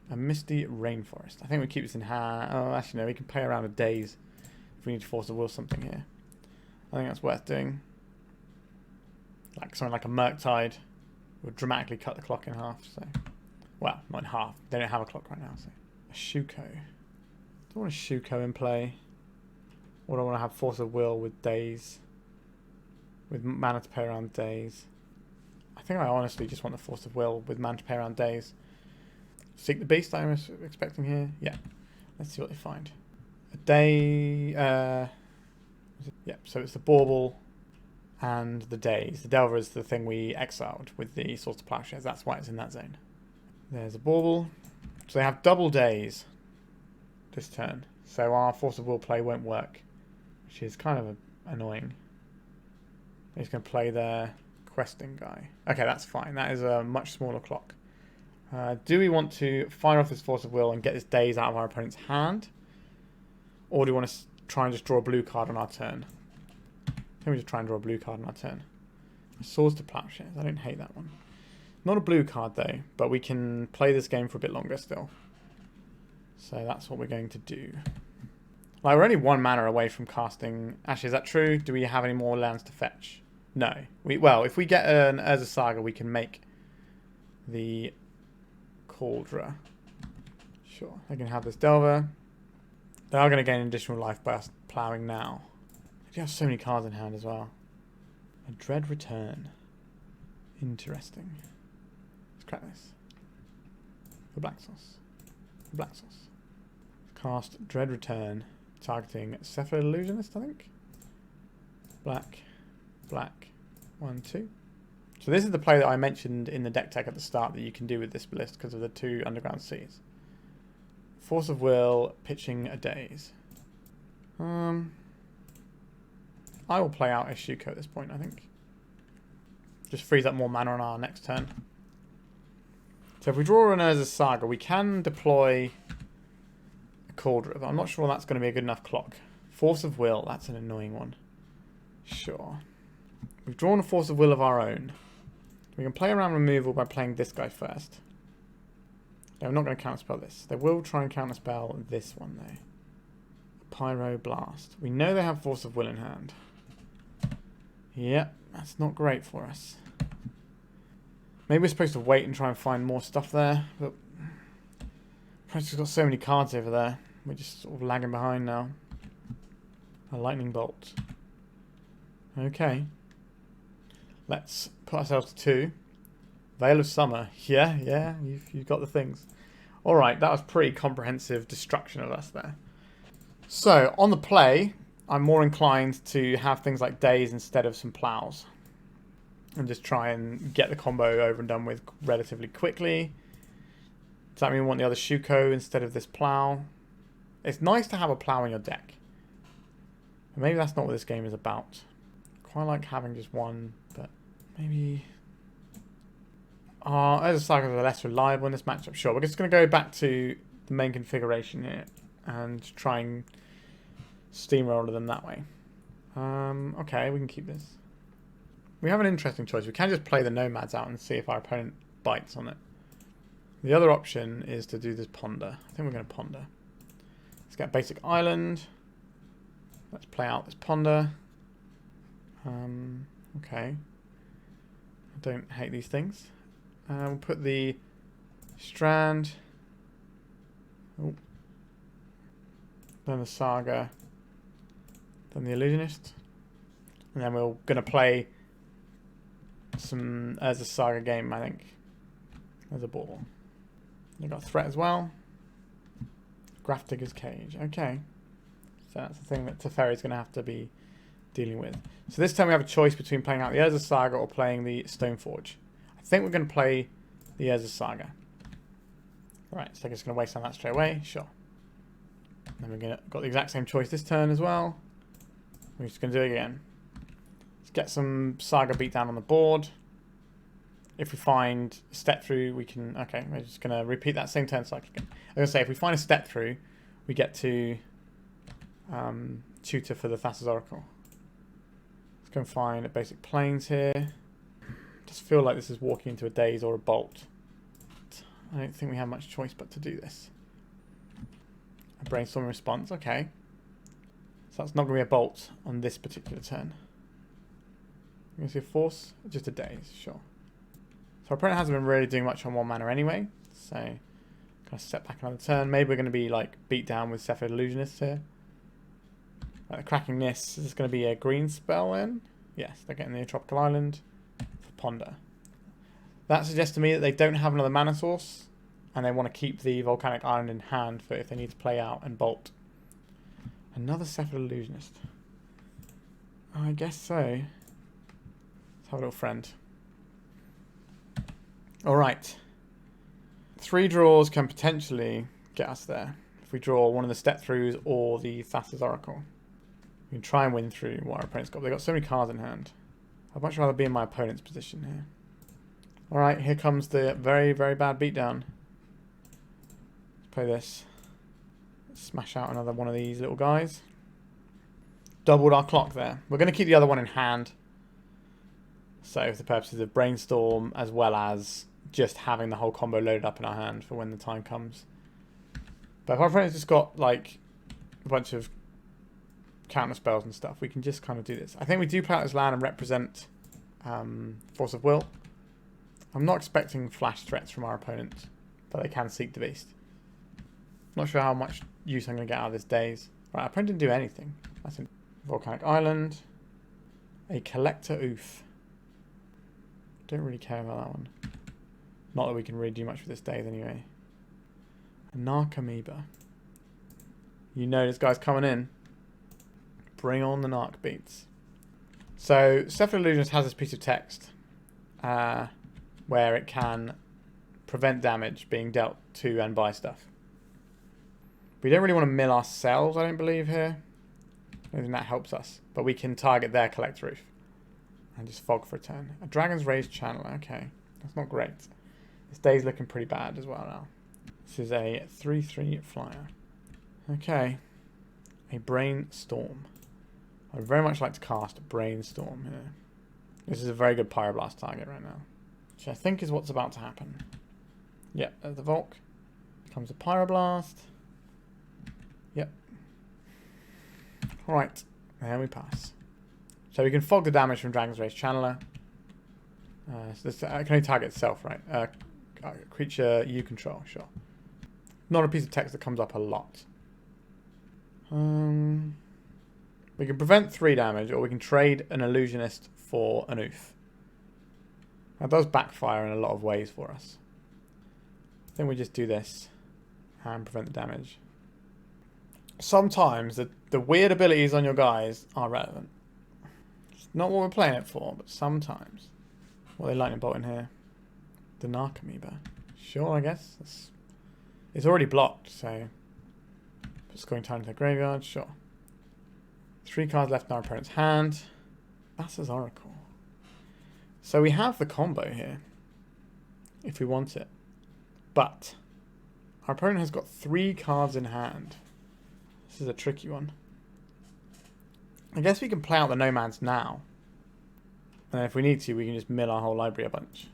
A Misty Rainforest. I think we keep this in hand. Oh, actually no, we can play around a Daze if we need to Force of Will something here. I think that's worth doing. Like something like a Murktide would dramatically cut the clock in half. So, well, not in half. They don't have a clock right now. So, a Shuko. Do I want a Shuko in play? Or do I want to have Force of Will with Daze? With mana to play around Daze. I think I honestly just want the Force of Will with mana to play around Daze. Seek the Beast I'm expecting here. Yeah. Let's see what they find. A day... yeah, so it's the Bauble and the Daze. The Delver is the thing we exiled with the Source of Plowshares. That's why it's in that zone. There's a Bauble. So they have double Daze this turn. So our Force of Will play won't work, which is kind of annoying. He's going to play their questing guy. Okay, that's fine. That is a much smaller clock. Do we want to fire off this Force of Will and get this Daze out of our opponent's hand? Or do we want to try and just draw a blue card on our turn? I think we just try and draw a blue card on our turn. Swords to Plowshares. I don't hate that one. Not a blue card though, but we can play this game for a bit longer still. So that's what we're going to do. Like, we're only 1 mana away from casting... Actually, is that true? Do we have any more lands to fetch? No. Well, if we get an Urza Saga, we can make the Kaldra. Sure. They can have this Delver. They are going to gain additional life by us ploughing now. They do have so many cards in hand as well. A Dread Return. Interesting. Let's crack this. The black sauce. The black sauce. Cast Dread Return. Targeting Cephalid Illusionist, I think. Black. Black. 1, 2. So this is the play that I mentioned in the deck tech at the start that you can do with this list because of the 2 underground seas. Force of Will, pitching a Daze. I will play out a Shuko at this point, I think. Just frees up more mana on our next turn. So if we draw an Urza Saga, we can deploy a Kaldra, but I'm not sure that's going to be a good enough clock. Force of Will, that's an annoying one. Sure. We've drawn a Force of Will of our own. We can play around removal by playing this guy first. No, I'm not going to counterspell this. They will try and counterspell this one, though. Pyro Blast. We know they have Force of Will in hand. Yep, that's not great for us. Maybe we're supposed to wait and try and find more stuff there, but Prince's got so many cards over there. We're just sort of lagging behind now. A Lightning Bolt. Okay. Let's put ourselves to 2. Veil of Summer. Yeah, you've got the things. Alright, that was pretty comprehensive destruction of us there. So, on the play, I'm more inclined to have things like Daze instead of some Plows. And just try and get the combo over and done with relatively quickly. Does that mean we want the other Shuko instead of this Plow? It's nice to have a Plow in your deck. Maybe that's not what this game is about. Quite like having just one, but maybe... Urza Sagas are less reliable in this matchup. Sure, we're just going to go back to the main configuration here and try and steamroller them that way. Okay, we can keep this. We have an interesting choice. We can just play the Nomads out and see if our opponent bites on it. The other option is to do this Ponder. I think we're going to Ponder. Let's get Basic Island. Let's play out this Ponder. Okay. I don't hate these things. We'll put the Strand. Oh. Then the Saga. Then the Illusionist. And then we're going to play some Urza Saga game, I think. There's a ball. They've got Threat as well. Graph Digger's Cage. Okay. So that's the thing that Teferi is going to have to be dealing with. So this time we have a choice between playing out the Urza Saga or playing the Stoneforge. I think we're going to play the Urza Saga. Right, so I'm just going to waste on that straight away. Sure. Then we're got the exact same choice this turn as well. We're just going to do it again. Let's get some Saga beat down on the board. If we find a step through, we can... Okay, we're just going to repeat that same turn cycle again. I was going to say, if we find a step through, we get to tutor for the Thassa's Oracle. Let's go and find a basic planes here. Just feel like this is walking into a Daze or a Bolt. I don't think we have much choice but to do this. A Brainstorm response, okay. So that's not going to be a Bolt on this particular turn. You going to see a Force? Just a Daze, sure. So our opponent hasn't been really doing much on 1 mana anyway. So, kind of set back another turn. Maybe we're going to be like beat down with Cephalid Illusionist here. Right, the Cracking this is going to be a green spell then. Yes, they're getting the Tropical Island for Ponder. That suggests to me that they don't have another mana source. And they want to keep the Volcanic Island in hand for if they need to play out and bolt. Another Cephalid Illusionist. I guess so. Let's have a little friend. Alright. 3 draws can potentially get us there. If we draw one of the step throughs or the Thassa's Oracle. We can try and win through what our opponent's got. They've got so many cards in hand. I'd much rather be in my opponent's position here. Alright, here comes the very, very bad beatdown. Let's play this. Let's smash out another one of these little guys. Doubled our clock there. We're going to keep the other one in hand. So for the purposes of Brainstorm, as well as just having the whole combo loaded up in our hand for when the time comes. But if our opponent's just got like a bunch of counter spells and stuff, we can just kind of do this. I think we do play out this land and represent Force of Will. I'm not expecting flash threats from our opponent, but they can seek the beast. Not sure how much use I'm going to get out of this Daze. Right, our opponent didn't do anything. That's a Volcanic Island. A Collector Oof. Don't really care about that one. Not that we can really do much with this Daze anyway. A Narcomoeba. You know this guy's coming in. Bring on the Narc beats. So, Cephalid Illusionist has this piece of text where it can prevent damage being dealt to and by stuff. We don't really want to mill ourselves, I don't believe, here. I don't think that helps us. But we can target their Collector Roof. And just fog for a turn. A Dragon's Rage Channeler. Okay. That's not great. This day's looking pretty bad as well now. This is a 3/3 flyer. Okay. A Brainstorm. I would very much like to cast Brainstorm here. This is a very good Pyroblast target right now. Which I think is what's about to happen. Yep, there's the Volk. Comes a Pyroblast. Yep. Alright, there we pass. So we can fog the damage from Dragon's Rage Channeler. So this can only target itself, right? Creature you control, sure. Not a piece of text that comes up a lot. We can prevent 3 damage, or we can trade an Illusionist for an Oof. That does backfire in a lot of ways for us. I think we just do this and prevent the damage. Sometimes the weird abilities on your guys are relevant. It's not what we're playing it for, but sometimes. What are they lightning bolting here? The Narcomoeba. Sure, I guess. It's already blocked, so... Put Scoring Time into the graveyard, sure. 3 cards left in our opponent's hand. Thassa's Oracle. So we have the combo here. If we want it. But our opponent has got 3 cards in hand. This is a tricky one. I guess we can play out the Nomads now. And then if we need to, we can just mill our whole library a bunch.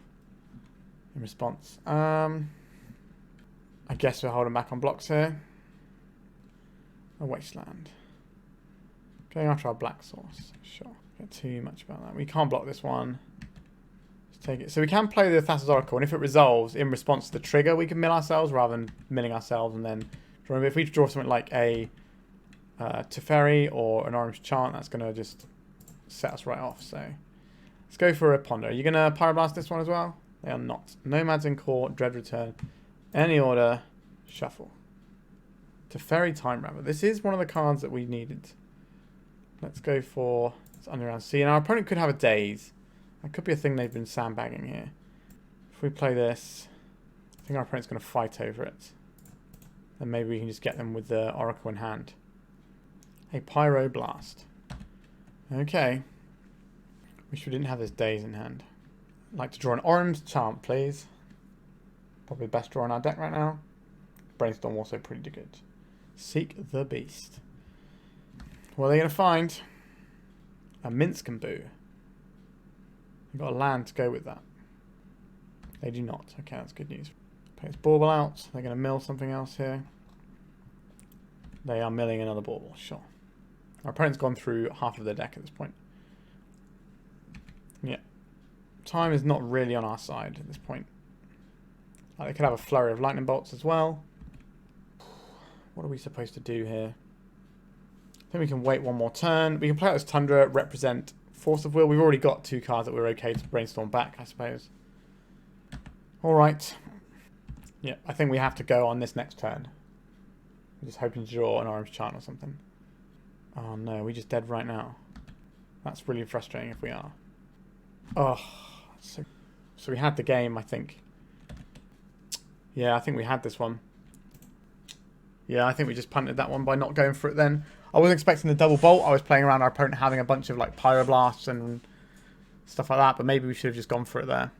In response. I guess we're holding back on blocks here. A Wasteland. Going after our black source. Sure. Get too much about that. We can't block this one. Just take it. So we can play the Thassa's Oracle, and if it resolves in response to the trigger, we can mill ourselves rather than milling ourselves and then draw. If we draw something like a Teferi or an Orim's Chant, that's going to just set us right off. So let's go for a Ponder. Are you going to Pyroblast this one as well? They are not. Nomads en-Kor, Dread Return. Any order, shuffle. Teferi Time Raveler. This is one of the cards that we needed. Let's go for this Underground Sea. And our opponent could have a Daze. That could be a thing they've been sandbagging here. If we play this, I think our opponent's going to fight over it. Then maybe we can just get them with the Oracle in hand. A Pyroblast. Okay. Wish we didn't have this Daze in hand. I'd like to draw an Orim's Chant, please. Probably the best draw in our deck right now. Brainstorm also pretty good. Seek the Beast. What are they going to find? A Minsk and Boo. They've got a land to go with that. They do not. Okay, that's good news. Play this Bauble out. They're going to mill something else here. They are milling another Bauble, sure. Our opponent's gone through half of their deck at this point. Yeah. Time is not really on our side at this point. They could have a flurry of lightning bolts as well. What are we supposed to do here? I think we can wait one more turn. We can play out this Tundra, represent Force of Will. We've already got 2 cards that we're okay to Brainstorm back, I suppose. Alright. Yeah, I think we have to go on this next turn. I'm just hoping to draw an Orim's Chant or something. Oh no, we just dead right now. That's really frustrating if we are. Oh, so we had the game, I think. Yeah, I think we had this one. Yeah, I think we just punted that one by not going for it then. I wasn't expecting the double bolt. I was playing around our opponent having a bunch of like Pyroblasts and stuff like that, but maybe we should have just gone for it there.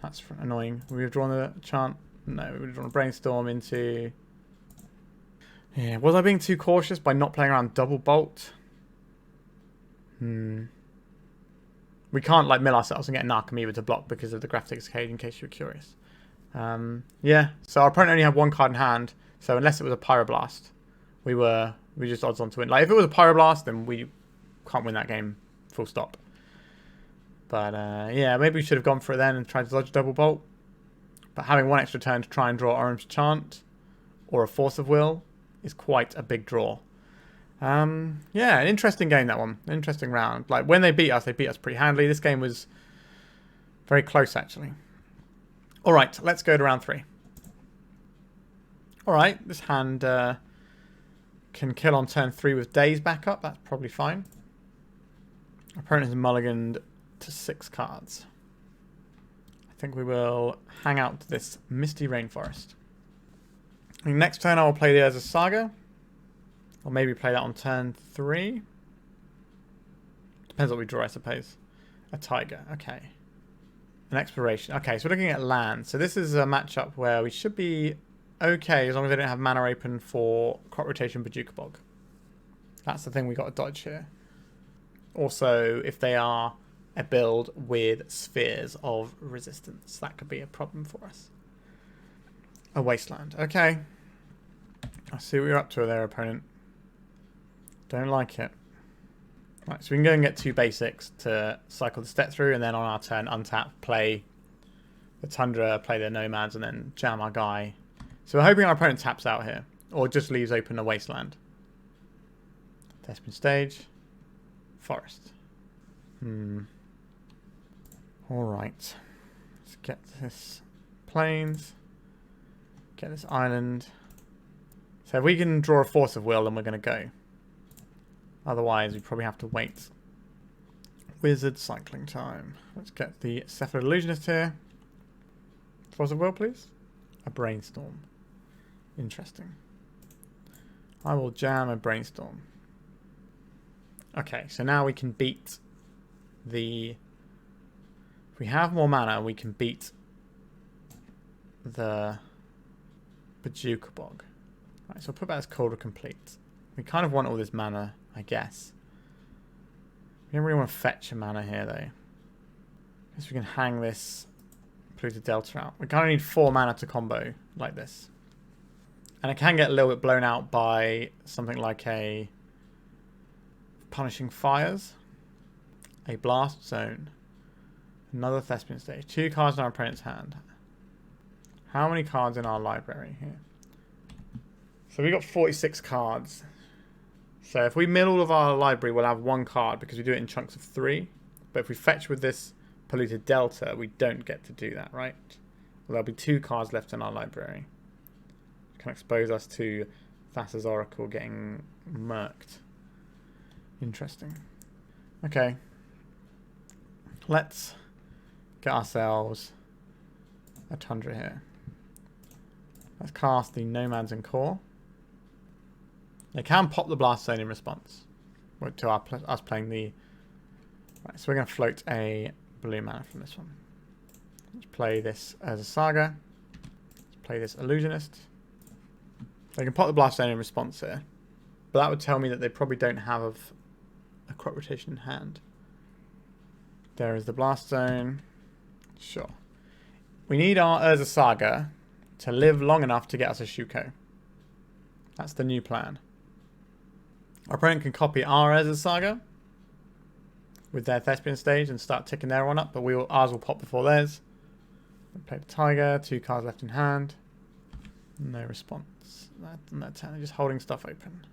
That's annoying. We would have drawn the Chant. No, we would have drawn a Brainstorm into... Yeah, was I being too cautious by not playing around double bolt? We can't like mill ourselves and get Narcomoeba to block because of the Graphic Cascade, in case you're curious. Yeah, so our opponent only had one card in hand, so unless it was a Pyroblast, we just odds on to win. Like, if it was a Pyroblast, then we can't win that game, full stop. But, yeah, maybe we should have gone for it then and tried to dodge double bolt. But having one extra turn to try and draw Orim's Chant or a Force of Will is quite a big draw. Yeah, an interesting game, that one. An interesting round. Like, when they beat us pretty handily. This game was very close, actually. Alright, let's go to round 3. Alright, this hand can kill on turn 3 with Daze back up. That's probably fine. Our opponent has mulliganed to 6 cards. I think we will hang out this Misty Rainforest. Next turn I will play the Urza Saga. Or maybe play that on turn 3. Depends what we draw, I suppose. A Tiger, okay. An Exploration. Okay, so we're looking at land. So this is a matchup where we should be okay as long as they don't have mana open for Crop Rotation Bojuka Bog. That's the thing we got to dodge here. Also, if they are a build with Spheres of Resistance, that could be a problem for us. A Wasteland. Okay. I see what you're up to there, opponent. Don't like it. Right, so we can go and get 2 basics to cycle the step through, and then on our turn, untap, play the Tundra, play the Nomads, and then jam our guy. So we're hoping our opponent taps out here, or just leaves open a Wasteland. Thespian Stage. Forest. Alright. Let's get this Plains. Get this island. So if we can draw a Force of Will, then we're going to go. Otherwise, we probably have to wait. Wizard cycling time. Let's get the Cephalid Illusionist here. Force of Will, please. A Brainstorm. Interesting. I will jam a Brainstorm. Okay, so now we can beat the... If we have more mana, we can beat the Bojuka Bog. Right, so I'll put that as Kaldra Compleat. We kind of want all this mana, I guess. We don't really want to fetch a mana here, though. I guess we can hang this Polluted Delta out. We kind of need 4 mana to combo like this. And it can get a little bit blown out by something like a Punishing Fires, a Blast Zone, another Thespian Stage. 2 cards in our opponent's hand. How many cards in our library here? So we got 46 cards. So if we mill all of our library, we'll have 1 card because we do it in chunks of 3. But if we fetch with this Polluted Delta, we don't get to do that, right? Well, there'll be 2 cards left in our library. Which can expose us to Thassa's Oracle getting murked. Interesting. Okay. Let's get ourselves a Tundra here. Let's cast the Nomads en-Kor. They can pop the Blast Zone in response to us playing the... Right, so we're going to float a blue mana from this one. Let's play this as a Saga. Let's play this Illusionist. They can pop the Blast Zone in response here. But that would tell me that they probably don't have a Crop Rotation in hand. There is the Blast Zone. Sure. We need our Urza Saga to live long enough to get us a Shuko. That's the new plan. Our opponent can copy our Urza Saga with their Thespian Stage and start ticking their one up, but ours will pop before theirs. We play the Tiger, 2 cards left in hand. No response. That turn, they're just holding stuff open.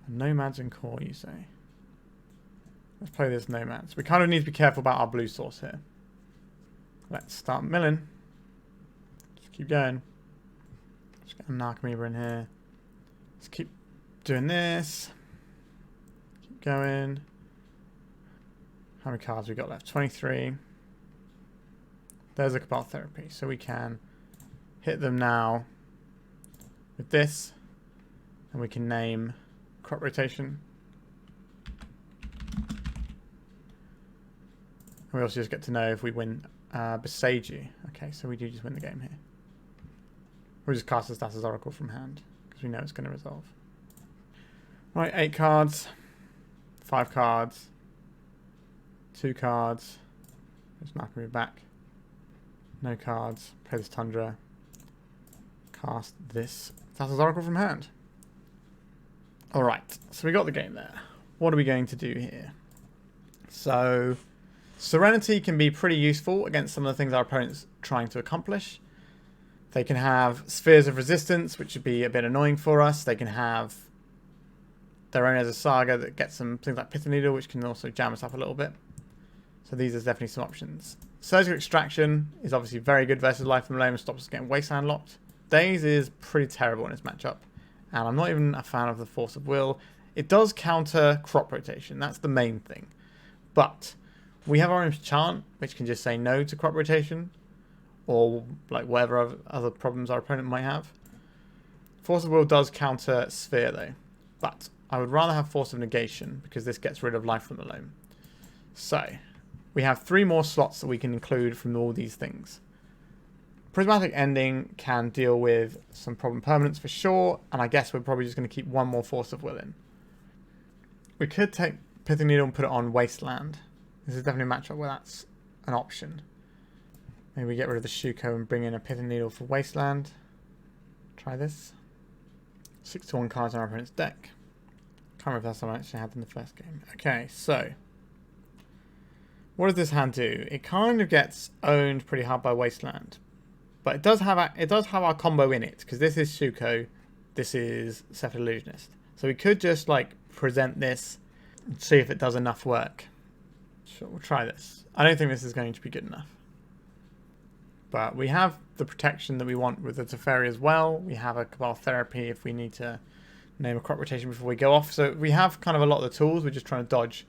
Nomads en-Kor, you say? Let's play this Nomads. We kind of need to be careful about our blue source here. Let's start milling. Just keep going. Let's get a Narcomoeba in here. Let's keep doing this. Keep going. How many cards we got left? 23. There's a Cabal Therapy. So we can hit them now with this. And we can name Crop Rotation. We also just get to know if we win Beseiju. Okay, so we do just win the game here. We'll just cast as Thassa's Oracle from hand, because we know it's going to resolve. Right, 8 cards. 5 cards. 2 cards. Just Narcomoeba back. No cards. Play this Tundra. Cast this Thassa's Oracle from hand. Alright, so we got the game there. What are we going to do here? So, Serenity can be pretty useful against some of the things our opponent's trying to accomplish. They can have Spheres of Resistance, which would be a bit annoying for us. They can have their own as a Saga that gets some things like Pithing Needle, which can also jam us up a little bit. So these are definitely some options. Surgical Extraction is obviously very good versus Life from the Loam and stops us getting Wasteland locked. Daze is pretty terrible in this matchup. And I'm not even a fan of the Force of Will. It does counter crop rotation. That's the main thing. But we have Orim's Chant, which can just say no to crop rotation. Or like whatever other problems our opponent might have. Force of Will does counter Sphere though. But I would rather have Force of Negation because this gets rid of Life from the Loam. So, we have 3 more slots that we can include from all these things. Prismatic Ending can deal with some problem permanents for sure, and I guess we're probably just going to keep 1 more Force of Will in. We could take Pithing Needle and put it on Wasteland. This is definitely a matchup where that's an option. Maybe we get rid of the Shuko and bring in a Pithing Needle for Wasteland. Try this. 6-1 cards on our opponent's deck. Can't remember if that's what I actually had in the first game. Okay, so what does this hand do? It kind of gets owned pretty hard by Wasteland. But it does have our combo in it, because this is Shuko, this is Cephalid Illusionist. So we could just like present this and see if it does enough work. Sure, we'll try this. I don't think this is going to be good enough. But we have the protection that we want with the Teferi as well. We have a Cabal Therapy if we need to name a crop rotation before we go off. So we have kind of a lot of the tools. We're just trying to dodge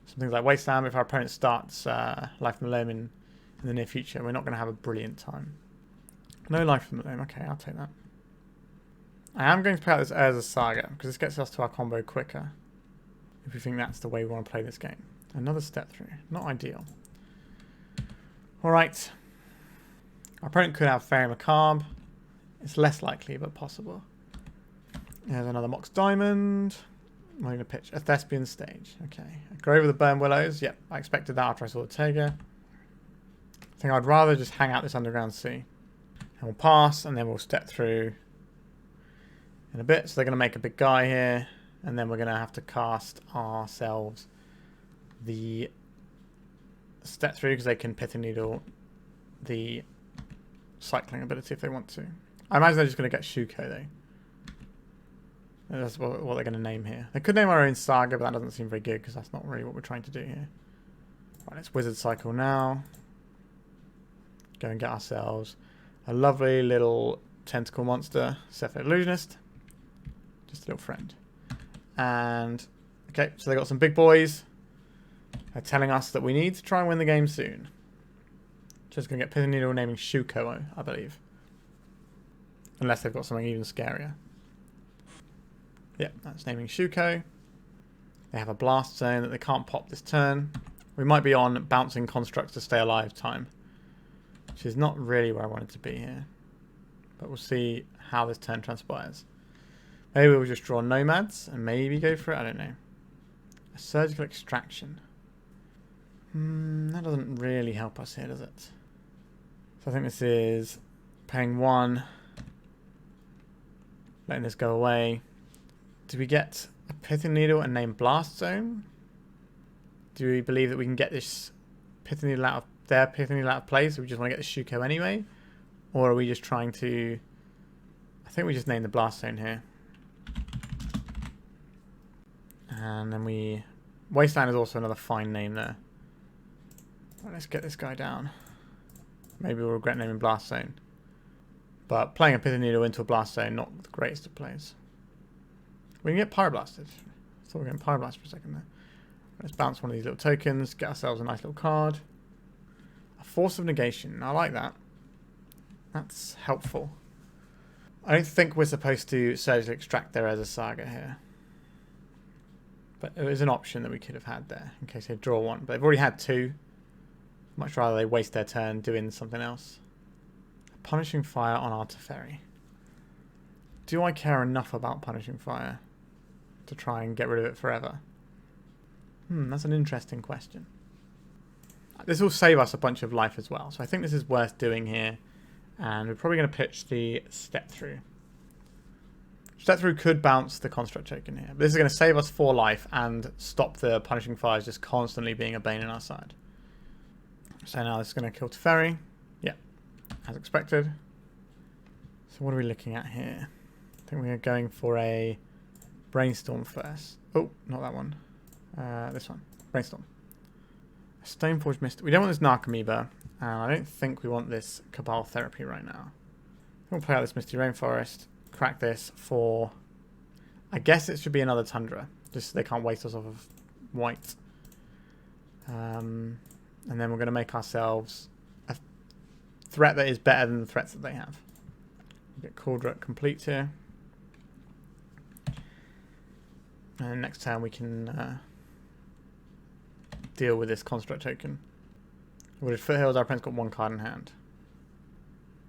some things like Wasteland. If our opponent starts Life from the Loam in the near future, we're not going to have a brilliant time. No Life from the Loam. Okay, I'll take that. I am going to play out this Urza Saga because this gets us to our combo quicker. If we think that's the way we want to play this game. Another step through. Not ideal. Alright. Our opponent could have Fairy Macabre. It's less likely, but possible. There's another Mox Diamond. I'm going to pitch a Thespian Stage. Okay. Go over the Burn Willows. Yep, I expected that after I saw the Tega. I think I'd rather just hang out this Underground Sea. And we'll pass, and then we'll step through in a bit. So they're going to make a big guy here. And then we're going to have to cast ourselves the step through, because they can Pithing Needle the cycling ability if they want to. I imagine they're just going to get Shuko, though. That's what they're going to name here. They could name our own Saga, but that doesn't seem very good, because that's not really what we're trying to do here. Right, let's Wizard Cycle now. Go and get ourselves a lovely little tentacle monster, Cephalid Illusionist. Just a little friend. And, okay, so they got some big boys. They're telling us that we need to try and win the game soon. Just going to get Pithing Needle naming Shuko, I believe. Unless they've got something even scarier. Yeah, that's naming Shuko. They have a Blast Zone that they can't pop this turn. We might be on Bouncing Constructs to Stay Alive time. Which is not really where I wanted to be here. But we'll see how this turn transpires. Maybe we'll just draw Nomads and maybe go for it. I don't know. A Surgical Extraction. That doesn't really help us here, does it? So I think this is paying 1. Letting this go away. Do we get a Pithing Needle and name Blast Zone? Do we believe that we can get this Pithing Needle out of their Pithing Needle out of play, so we just want to get the Shuko anyway? Or are we just trying to... I think we just name the Blast Zone here. And then we... Wasteland is also another fine name there. Right, let's get this guy down. Maybe we'll regret naming Blast Zone. But playing a Pithing Needle into a Blast Zone, not the greatest of plays. We can get Pyroblasted. I thought we were getting Pyroblast for a second there. Let's bounce one of these little tokens, get ourselves a nice little card. A Force of Negation. I like that. That's helpful. I don't think we're supposed to surgically extract their as a Saga here. But it was an option that we could have had there, in case they draw one. But they've already had 2. Much rather they waste their turn doing something else. Punishing Fire on our Teferi. Do I care enough about Punishing Fire to try and get rid of it forever? That's an interesting question. This will save us a bunch of life as well, so I think this is worth doing here. And we're probably going to pitch the Step Through. Step Through could bounce the Construct Token here, but this is going to save us 4 life and stop the Punishing Fires just constantly being a bane in our side. So now this is going to kill Teferi. Yeah, as expected. So what are we looking at here? I think we're going for a Brainstorm first. Oh, not that one. This one. Brainstorm. Stoneforge Mystic. We don't want this Narcomoeba. I don't think we want this Cabal Therapy right now. We'll play out this Misty Rainforest. Crack this for... I guess it should be another Tundra. Just so they can't waste us off of white. And then we're going to make ourselves a threat that is better than the threats that they have. We'll get Kaldra Compleat here. And next turn we can deal with this Construct Token. With Foothills, our opponent's got 1 card in hand.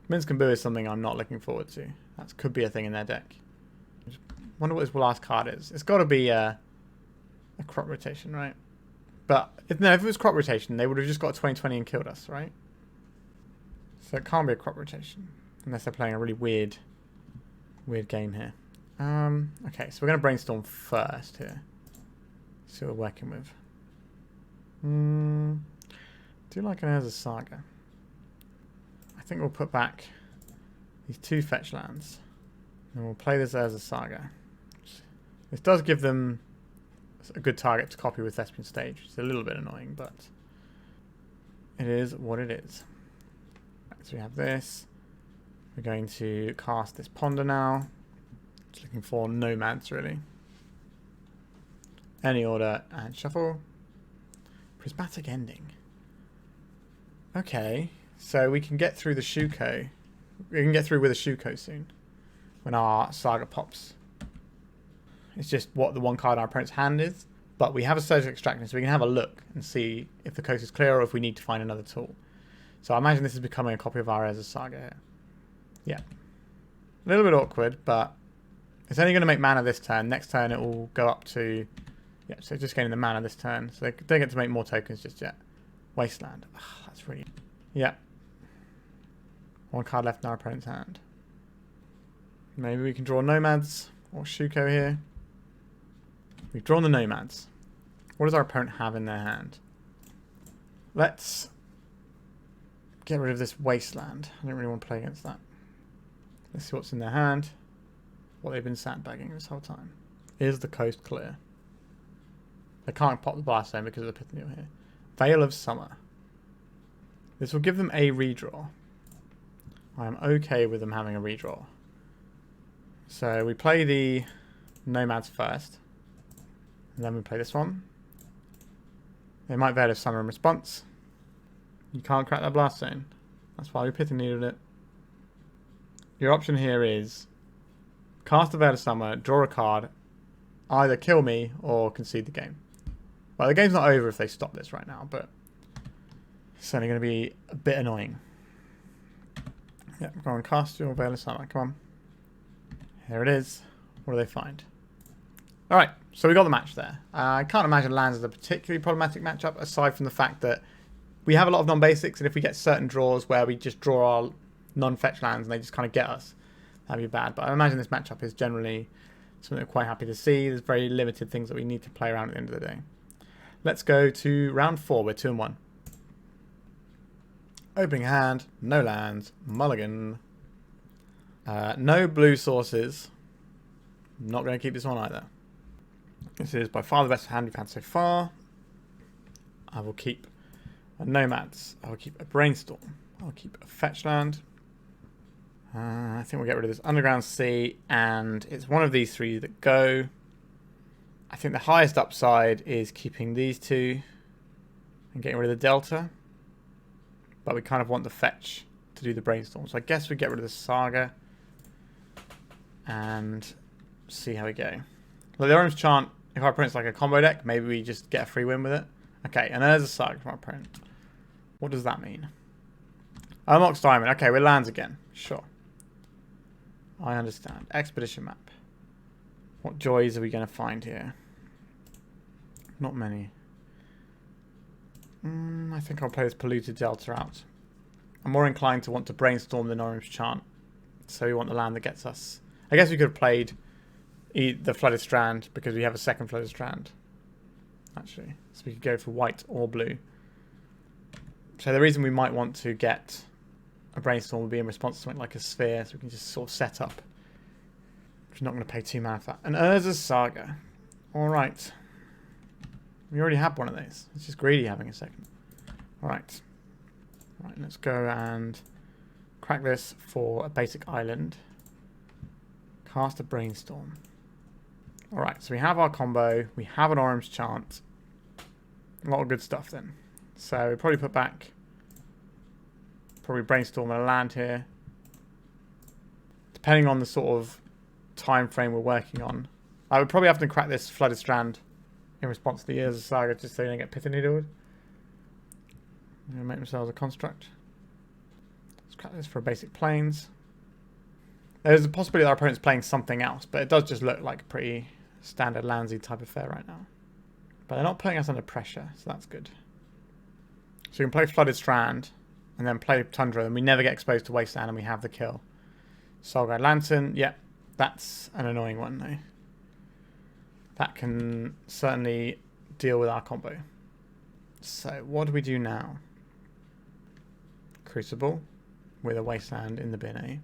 Minsk and Boo is something I'm not looking forward to. That could be a thing in their deck. Wonder what his last card is. It's got to be a crop rotation, right? But if it was crop rotation, they would have just got a 20/20 and killed us, right? So it can't be a crop rotation unless they're playing a really weird game here. Okay, so we're going to Brainstorm first here. See what we're working with. Do like an Urza Saga. I think we'll put back these 2 fetch lands. And we'll play this Urza Saga. This does give them a good target to copy with Thespian Stage. It's a little bit annoying, but it is what it is. Right, so we have this. We're going to cast this Ponder now. Just looking for Nomads, really. Any order and shuffle. Prismatic Ending. Okay, so we can get through the Shuko. We can get through with a Shuko soon when our Saga pops. It's just what the 1 card in our opponent's hand is. But we have a Surgical Extraction, so we can have a look and see if the coast is clear or if we need to find another tool. So I imagine this is becoming a copy of our Urza Saga here. Yeah. A little bit awkward, but it's only going to make mana this turn. Next turn it will go up to... Yeah, so just gaining the mana this turn. So they don't get to make more tokens just yet. Wasteland. Oh, that's really... Yeah. 1 card left in our opponent's hand. Maybe we can draw Nomads or Shuko here. We've drawn the Nomads. What does our opponent have in their hand? Let's get rid of this Wasteland. I don't really want to play against that. Let's see what's in their hand. What they've been sandbagging this whole time. Is the coast clear? They can't pop the Blast Zone because of the Pithing Needle here. Veil of Summer. This will give them a redraw. I am okay with them having a redraw. So we play the Nomads first. And then we play this one. They might Veil of Summer in response. You can't crack that Blast Zone. That's why we Pithing Needled it. Your option here is cast a Veil of Summer, draw a card, either kill me or concede the game. Well, the game's not over if they stop this right now, but it's certainly going to be a bit annoying. Yeah, go on, cast your Veil of Summer. Come on. Here it is. What do they find? Alright, so we got the match there. I can't imagine lands as a particularly problematic matchup, aside from the fact that we have a lot of non-basics, and if we get certain draws where we just draw our non-fetch lands and they just kind of get us, that'd be bad. But I imagine this matchup is generally something we're quite happy to see. There's very limited things that we need to play around at the end of the day. Let's go to round 4. We're 2-1. Opening hand, no lands, mulligan. No blue sources. Not going to keep this one either. This is by far the best hand we've had so far. I will keep a Nomads. I will keep a Brainstorm. I'll keep a Fetch Land. I think we'll get rid of this Underground Sea, and it's one of these 3 that go. I think the highest upside is keeping these 2 and getting rid of the Delta. But we kind of want the Fetch to do the Brainstorm. So I guess we get rid of the Saga and see how we go. Well, the Orim's Chant, if our opponent's like a combo deck, maybe we just get a free win with it. Okay, and there's a Saga from our opponent. What does that mean? Unlocks diamond. Okay, we're lands again. Sure. I understand. Expedition map. What joys are we going to find here? Not many. I think I'll play this Polluted Delta out. I'm more inclined to want to Brainstorm than Orim's Chant. So we want the land that gets us. I guess we could have played the Flooded Strand because we have a second Flooded Strand. Actually. So we could go for white or blue. So the reason we might want to get a Brainstorm would be in response to something like a Sphere. So we can just sort of set up. We're not going to pay 2 mana for that. An Urza Saga. Alright. We already have one of these. It's just greedy having a second. Alright. Right, let's go and crack this for a basic island. Cast a Brainstorm. Alright, so we have our combo. We have an Orim's Chant. A lot of good stuff then. So we probably put back... Probably Brainstorm and a land here. Depending on the sort of time frame we're working on. I would probably have to crack this Flooded Strand in response to the Urza Saga just so they don't get Pithing Needle. Make themselves a construct. Let's crack this for basic planes. There's a possibility that our opponent's playing something else, but it does just look like a pretty standard landsy type affair right now. But they're not putting us under pressure, so that's good. So we can play Flooded Strand, and then play Tundra, and we never get exposed to Wasteland, and we have the kill. Soulguide Lantern, yeah, that's an annoying one though. That can certainly deal with our combo. So what do we do now? Crucible with a Wasteland in the bin, eh?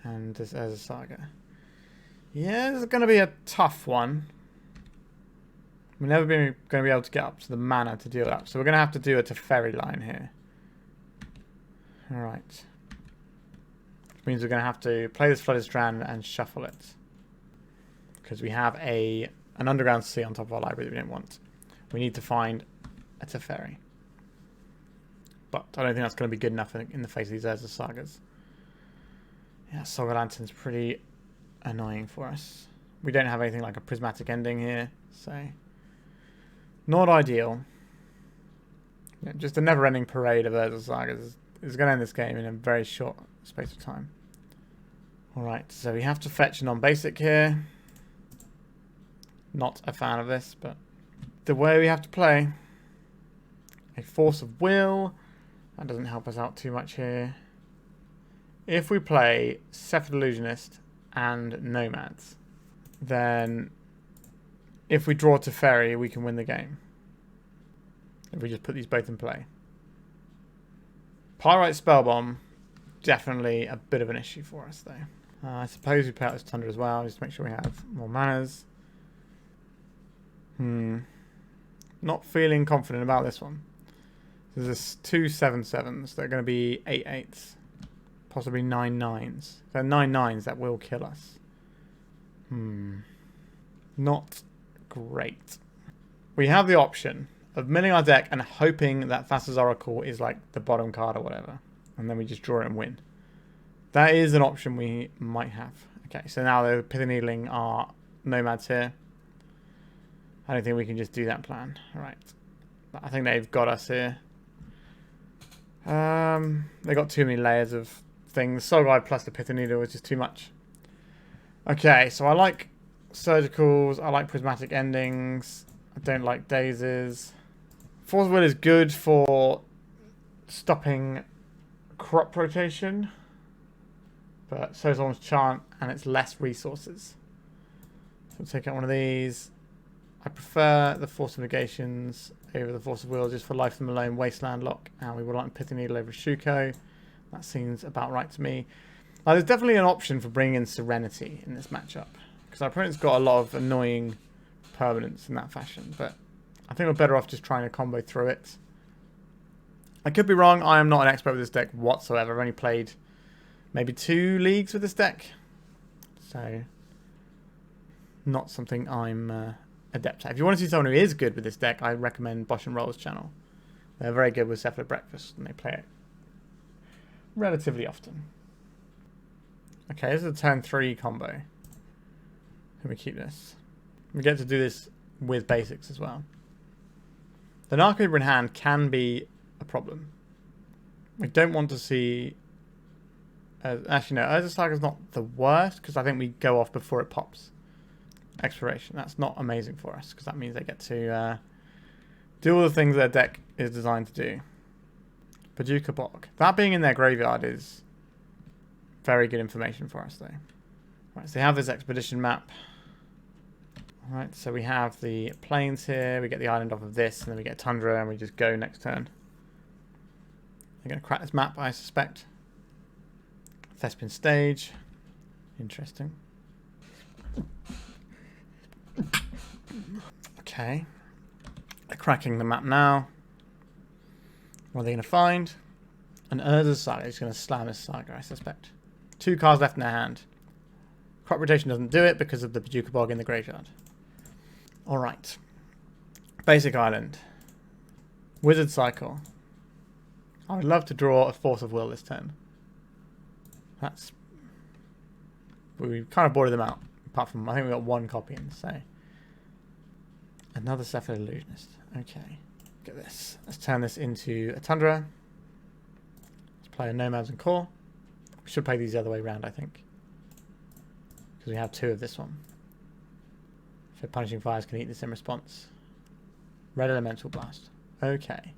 And this as a Saga. Yeah, this is going to be a tough one. We're never going to be able to get up to the mana to deal that. So we're going to have to do a Teferi line here. Alright. Which means we're going to have to play this Flooded Strand and shuffle it. Because we have an underground sea on top of our library that we don't want. We need to find a Teferi. But I don't think that's going to be good enough in the face of these Urza Sagas. Yeah, Soulguide Lantern's pretty annoying for us. We don't have anything like a Prismatic Ending here, so... Not ideal. Yeah, just a never-ending parade of Urza Sagas is going to end this game in a very short space of time. Alright, so we have to fetch a non-basic here. Not a fan of this, but the way we have to play. A Force of Will. That doesn't help us out too much here. If we play Cephalid Illusionist and Nomads, then if we draw Teferi, we can win the game. If we just put these both in play. Pyrite Spellbomb, definitely a bit of an issue for us though. I suppose we play out this Tundra as well, just to make sure we have more manas. Not feeling confident about this one. There's 2 7/7s. They're going to be 8/8s. Possibly 9/9s. They're 9/9s that will kill us. Not great. We have the option of milling our deck and hoping that Thassa's Oracle is like the bottom card or whatever. And then we just draw it and win. That is an option we might have. Okay, so now they're Pithing Needling our Nomads here. I don't think we can just do that plan. Alright. I think they've got us here. They got too many layers of things. Soulguide plus the Pithing Needle is just too much. Okay, so I like Surgicals. I like Prismatic Endings. I don't like Dazes. Force of Will is good for stopping crop rotation. But so is Orim's Chant, and it's less resources. So we'll take out one of these. I prefer the Force of Negations over the Force of Will just for Life them Alone Wasteland lock. And we would like Pithing Needle over Shuko. That seems about right to me. Now, there's definitely an option for bringing in Serenity in this matchup. Because our opponent's got a lot of annoying permanents in that fashion. But I think we're better off just trying to combo through it. I could be wrong. I am not an expert with this deck whatsoever. I've only played maybe 2 leagues with this deck. So, not something I'm... adept at. If you want to see someone who is good with this deck, I recommend Bosch and Roll's channel. They're very good with Cephalid Breakfast, and they play it relatively often. Okay, this is a turn 3 combo. Can we keep this? We get to do this with basics as well. The Narcomoeba in hand can be a problem. We don't want to see... actually, no, Urza Saga's not the worst, because I think we go off before it pops. Exploration. That's not amazing for us, because that means they get to do all the things their deck is designed to do. Paducah Bog. That being in their graveyard is very good information for us, though. Right, so they have this expedition map. Alright, so we have the plains here, we get the island off of this, and then we get Tundra, and we just go next turn. They're going to crack this map, I suspect. Thespian Stage. Interesting. Okay. They're cracking the map now. What are they going to find? An Urza Saga is going to slam this Saga, I suspect. 2 cards left in their hand. Crop rotation doesn't do it because of the Paducah Bog in the graveyard. Alright. Basic Island. Wizard Cycle. I would love to draw a Force of Will this turn. That's... we kind of boarded them out. Apart from, I think we got 1 copy in, so... Another Cephalid Illusionist. Okay. Look at this. Let's turn this into a Tundra. Let's play a Nomads en-Kor. We should play these the other way around, I think. Because we have 2 of this one. So Punishing Fires can eat this in response. Red Elemental Blast. Okay.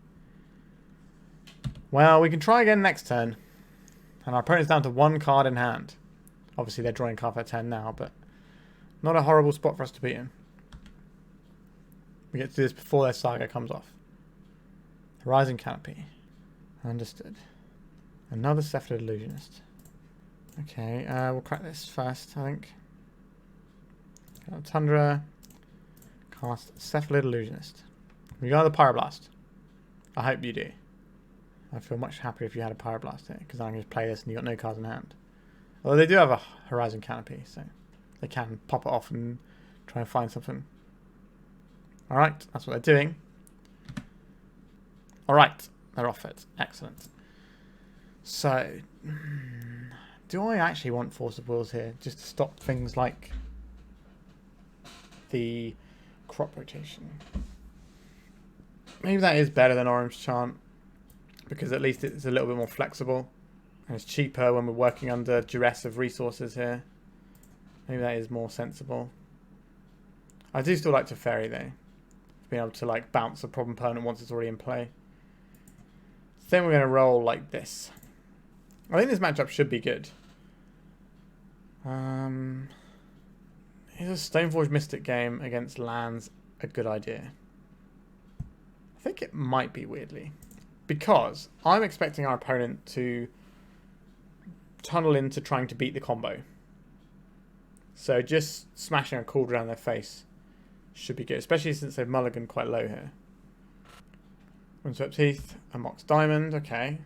Well, we can try again next turn. And our opponent's down to 1 card in hand. Obviously, they're drawing card for 10 now, but not a horrible spot for us to beat him. We get to do this before their Saga comes off. Horizon Canopy. Understood. Another Cephalid Illusionist. Okay, we'll crack this first, I think. Got Tundra. Cast Cephalid Illusionist. We got the Pyroblast. I hope you do. I feel much happier if you had a Pyroblast here, because then I can just play this and you got no cards in hand. Although they do have a Horizon Canopy, so they can pop it off and try and find something. Alright, that's what they're doing. Alright, they're off it. Excellent. So, do I actually want Force of Wills here, just to stop things like the crop rotation? Maybe that is better than Orim's Chant, because at least it's a little bit more flexible, and it's cheaper when we're working under duress of resources here. Maybe that is more sensible. I do still like Teferi though, being able to like bounce a problem permanent once it's already in play. Then we're going to roll like this. I think this matchup should be good. Is a Stoneforge Mystic game against lands a good idea? I think it might be, weirdly. Because I'm expecting our opponent to tunnel into trying to beat the combo. So just smashing a Kaldra around their face should be good. Especially since they've mulliganed quite low here. Windswept Heath, a Mox Diamond, okay.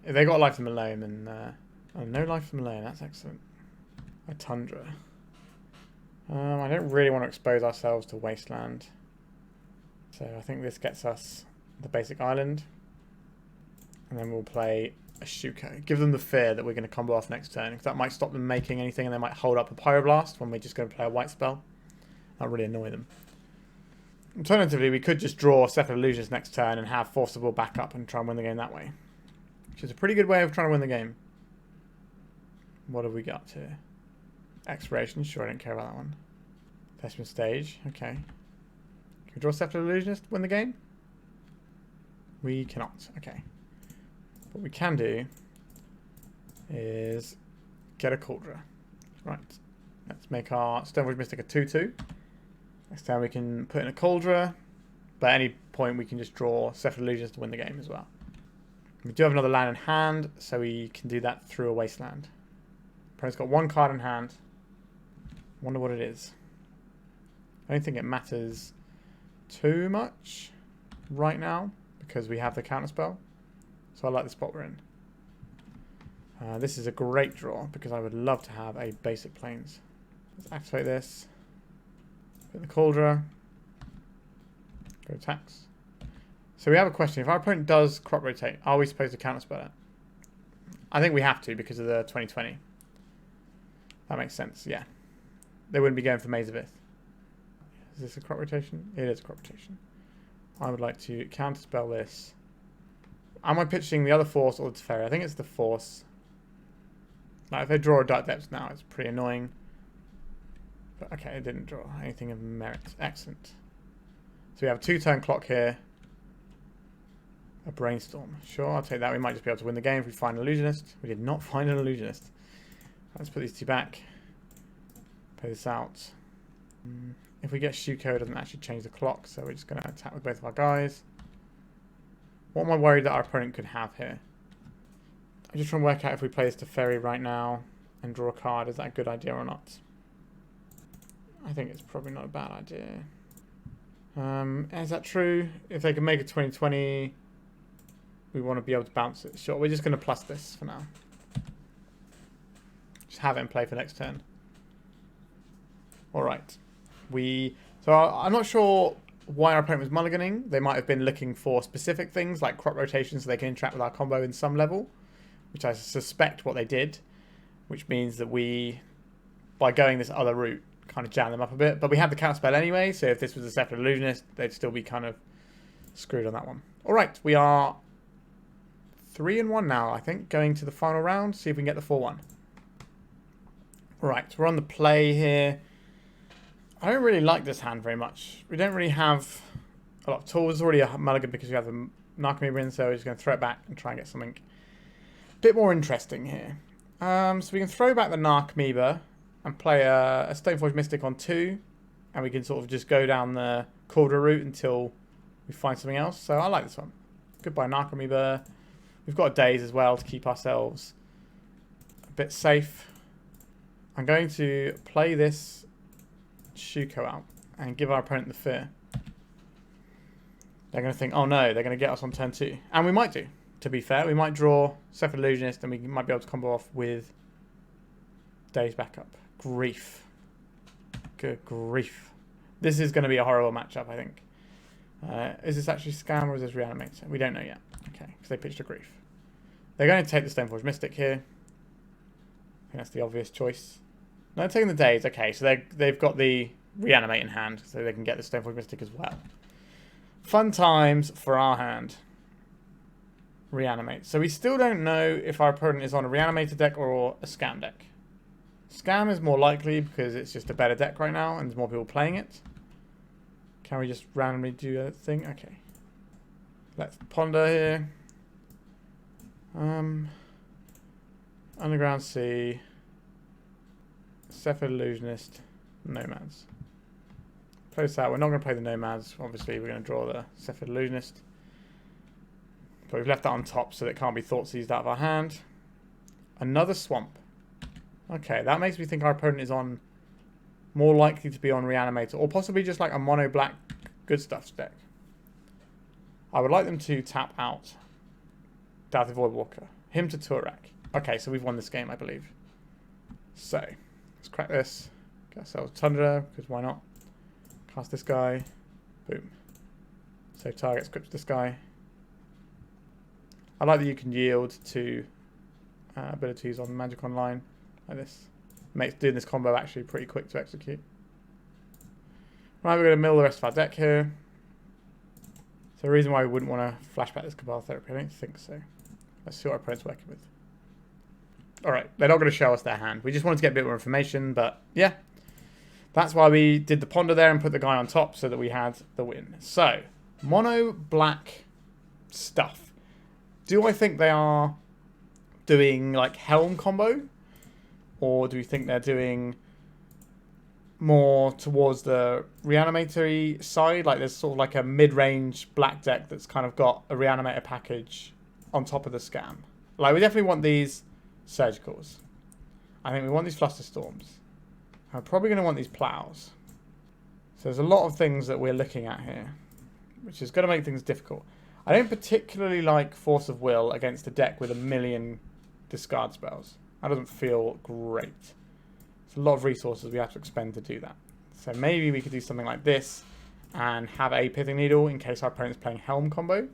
If they got Life from Malone, then... oh, no Life from Malone, that's excellent. A Tundra. I don't really want to expose ourselves to Wasteland. So I think this gets us the basic island. And then we'll play a Shuko. Give them the fear that we're going to combo off next turn, because that might stop them making anything and they might hold up a Pyroblast when we're just going to play a white spell. That'll really annoy them. Alternatively, we could just draw Cephalid Illusionist next turn and have Force of Will back up and try and win the game that way. Which is a pretty good way of trying to win the game. What have we got here? Exploration, sure, I don't care about that one. Thespian Stage, okay. Can we draw Cephalid Illusionist to win the game? We cannot, okay. What we can do is get a Kaldra. Right, let's make our Stoneforge Mystic a 2-2. Next time we can put in a Kaldra, but at any point we can just draw Cephalid Illusionist to win the game as well. We do have another land in hand, so we can do that through a Wasteland. Opponent's got 1 card in hand. Wonder what it is. I don't think it matters too much right now, because we have the counterspell. So I like the spot we're in. This is a great draw, because I would love to have a basic plains. Let's activate this. Put the Kaldra. Go attacks. So we have a question. If our opponent does crop rotate, are we supposed to counterspell it? I think we have to because of the 2020. That makes sense, yeah. They wouldn't be going for Maze of Ith. Is this a crop rotation? It is a crop rotation. I would like to counterspell this Am I pitching the other Force or the Teferi? I think it's the Force. Like, if they draw a Dark Depths now, it's pretty annoying. But okay, it didn't draw anything of merit. Excellent. So we have a 2-turn clock here. A Brainstorm. Sure, I'll take that. We might just be able to win the game if we find an Illusionist. We did not find an Illusionist. Let's put these two back. Play this out. If we get Shuko, it doesn't actually change the clock, so we're just going to attack with both of our guys. What am I worried that our opponent could have here? I'm just trying to work out if we play this Teferi right now and draw a card. Is that a good idea or not? I think it's probably not a bad idea. Is that true? If they can make a 2020, we want to be able to bounce it. Sure, we're just going to plus this for now. Just have it in play for next turn. Alright. So I'm not sure why our opponent was mulliganing. They might have been looking for specific things like crop rotation so they can interact with our combo in some level, which I suspect what they did, which means that we, by going this other route, kind of jam them up a bit. But we had the counterspell anyway, so if this was a Cephalid Illusionist, they'd still be kind of screwed on that one. Alright, we are 3-1 now, I think, going to the final round. See if we can get the 4-1. Alright, we're on the play here. I don't really like this hand very much. We don't really have a lot of tools. It's already a mulligan because we have the Narcomoeba in, so we're just going to throw it back and try and get something a bit more interesting here. So we can throw back the Narcomoeba and play a Stoneforge Mystic on 2, and we can sort of just go down the Kaldra route until we find something else. So I like this one. Goodbye Narcomoeba. We've got a Daze as well to keep ourselves a bit safe. I'm going to play this Shuko out and give our opponent the fear. They're going to think, oh no, they're going to get us on turn 2. And we might do, to be fair. We might draw Cephalid Illusionist and we might be able to combo off with Daze backup. Grief. Good grief. This is going to be a horrible matchup, I think. Is this actually Scam or is this Reanimate? We don't know yet. Okay, because they pitched a Grief. They're going to take the Stoneforge Mystic here. I think that's the obvious choice. No, they're taking the Daze. Okay, so they've got the Reanimate in hand, so they can get the Stoneforge Mystic as well. Fun times for our hand. Reanimate. So we still don't know if our opponent is on a Reanimator deck or a Scam deck. Scam is more likely because it's just a better deck right now and there's more people playing it. Can we just randomly do a thing? Okay. Let's ponder here. Underground Sea. Cephalid Illusionist. Nomads. Play this out. We're not going to play the Nomads. Obviously, we're going to draw the Cephalid Illusionist. But we've left that on top so that it can't be thought seized out of our hand. Another Swamp. Okay, that makes me think our opponent is on more likely to be on Reanimator or possibly just like a mono black good stuff deck. I would like them to tap out Doughty Voidwalker. Him to Turak. Okay, so we've won this game, I believe. So, let's crack this. Get ourselves Tundra, because why not? Cast this guy. Boom. So target scripts this guy. I like that you can yield to abilities on Magic Online. Like this. Makes doing this combo actually pretty quick to execute. Right, we're going to mill the rest of our deck here. So the reason why we wouldn't want to flashback this Cabal Therapy, I don't think so. Let's see what our opponent's working with. Alright, they're not going to show us their hand. We just wanted to get a bit more information, but yeah. That's why we did the ponder there and put the guy on top so that we had the win. So, mono black stuff. Do I think they are doing like Helm combo? Or do we think they're doing more towards the Reanimator-y side? Like there's sort of like a mid-range black deck that's kind of got a Reanimator package on top of the Scam. Like we definitely want these Surgicals. I think we want these Flusterstorms. I'm probably going to want these Plows. So there's a lot of things that we're looking at here, which is going to make things difficult. I don't particularly like Force of Will against a deck with a million discard spells. That doesn't feel great. It's a lot of resources we have to expend to do that. So maybe we could do something like this and have a Pithing Needle in case our opponent's playing Helm combo.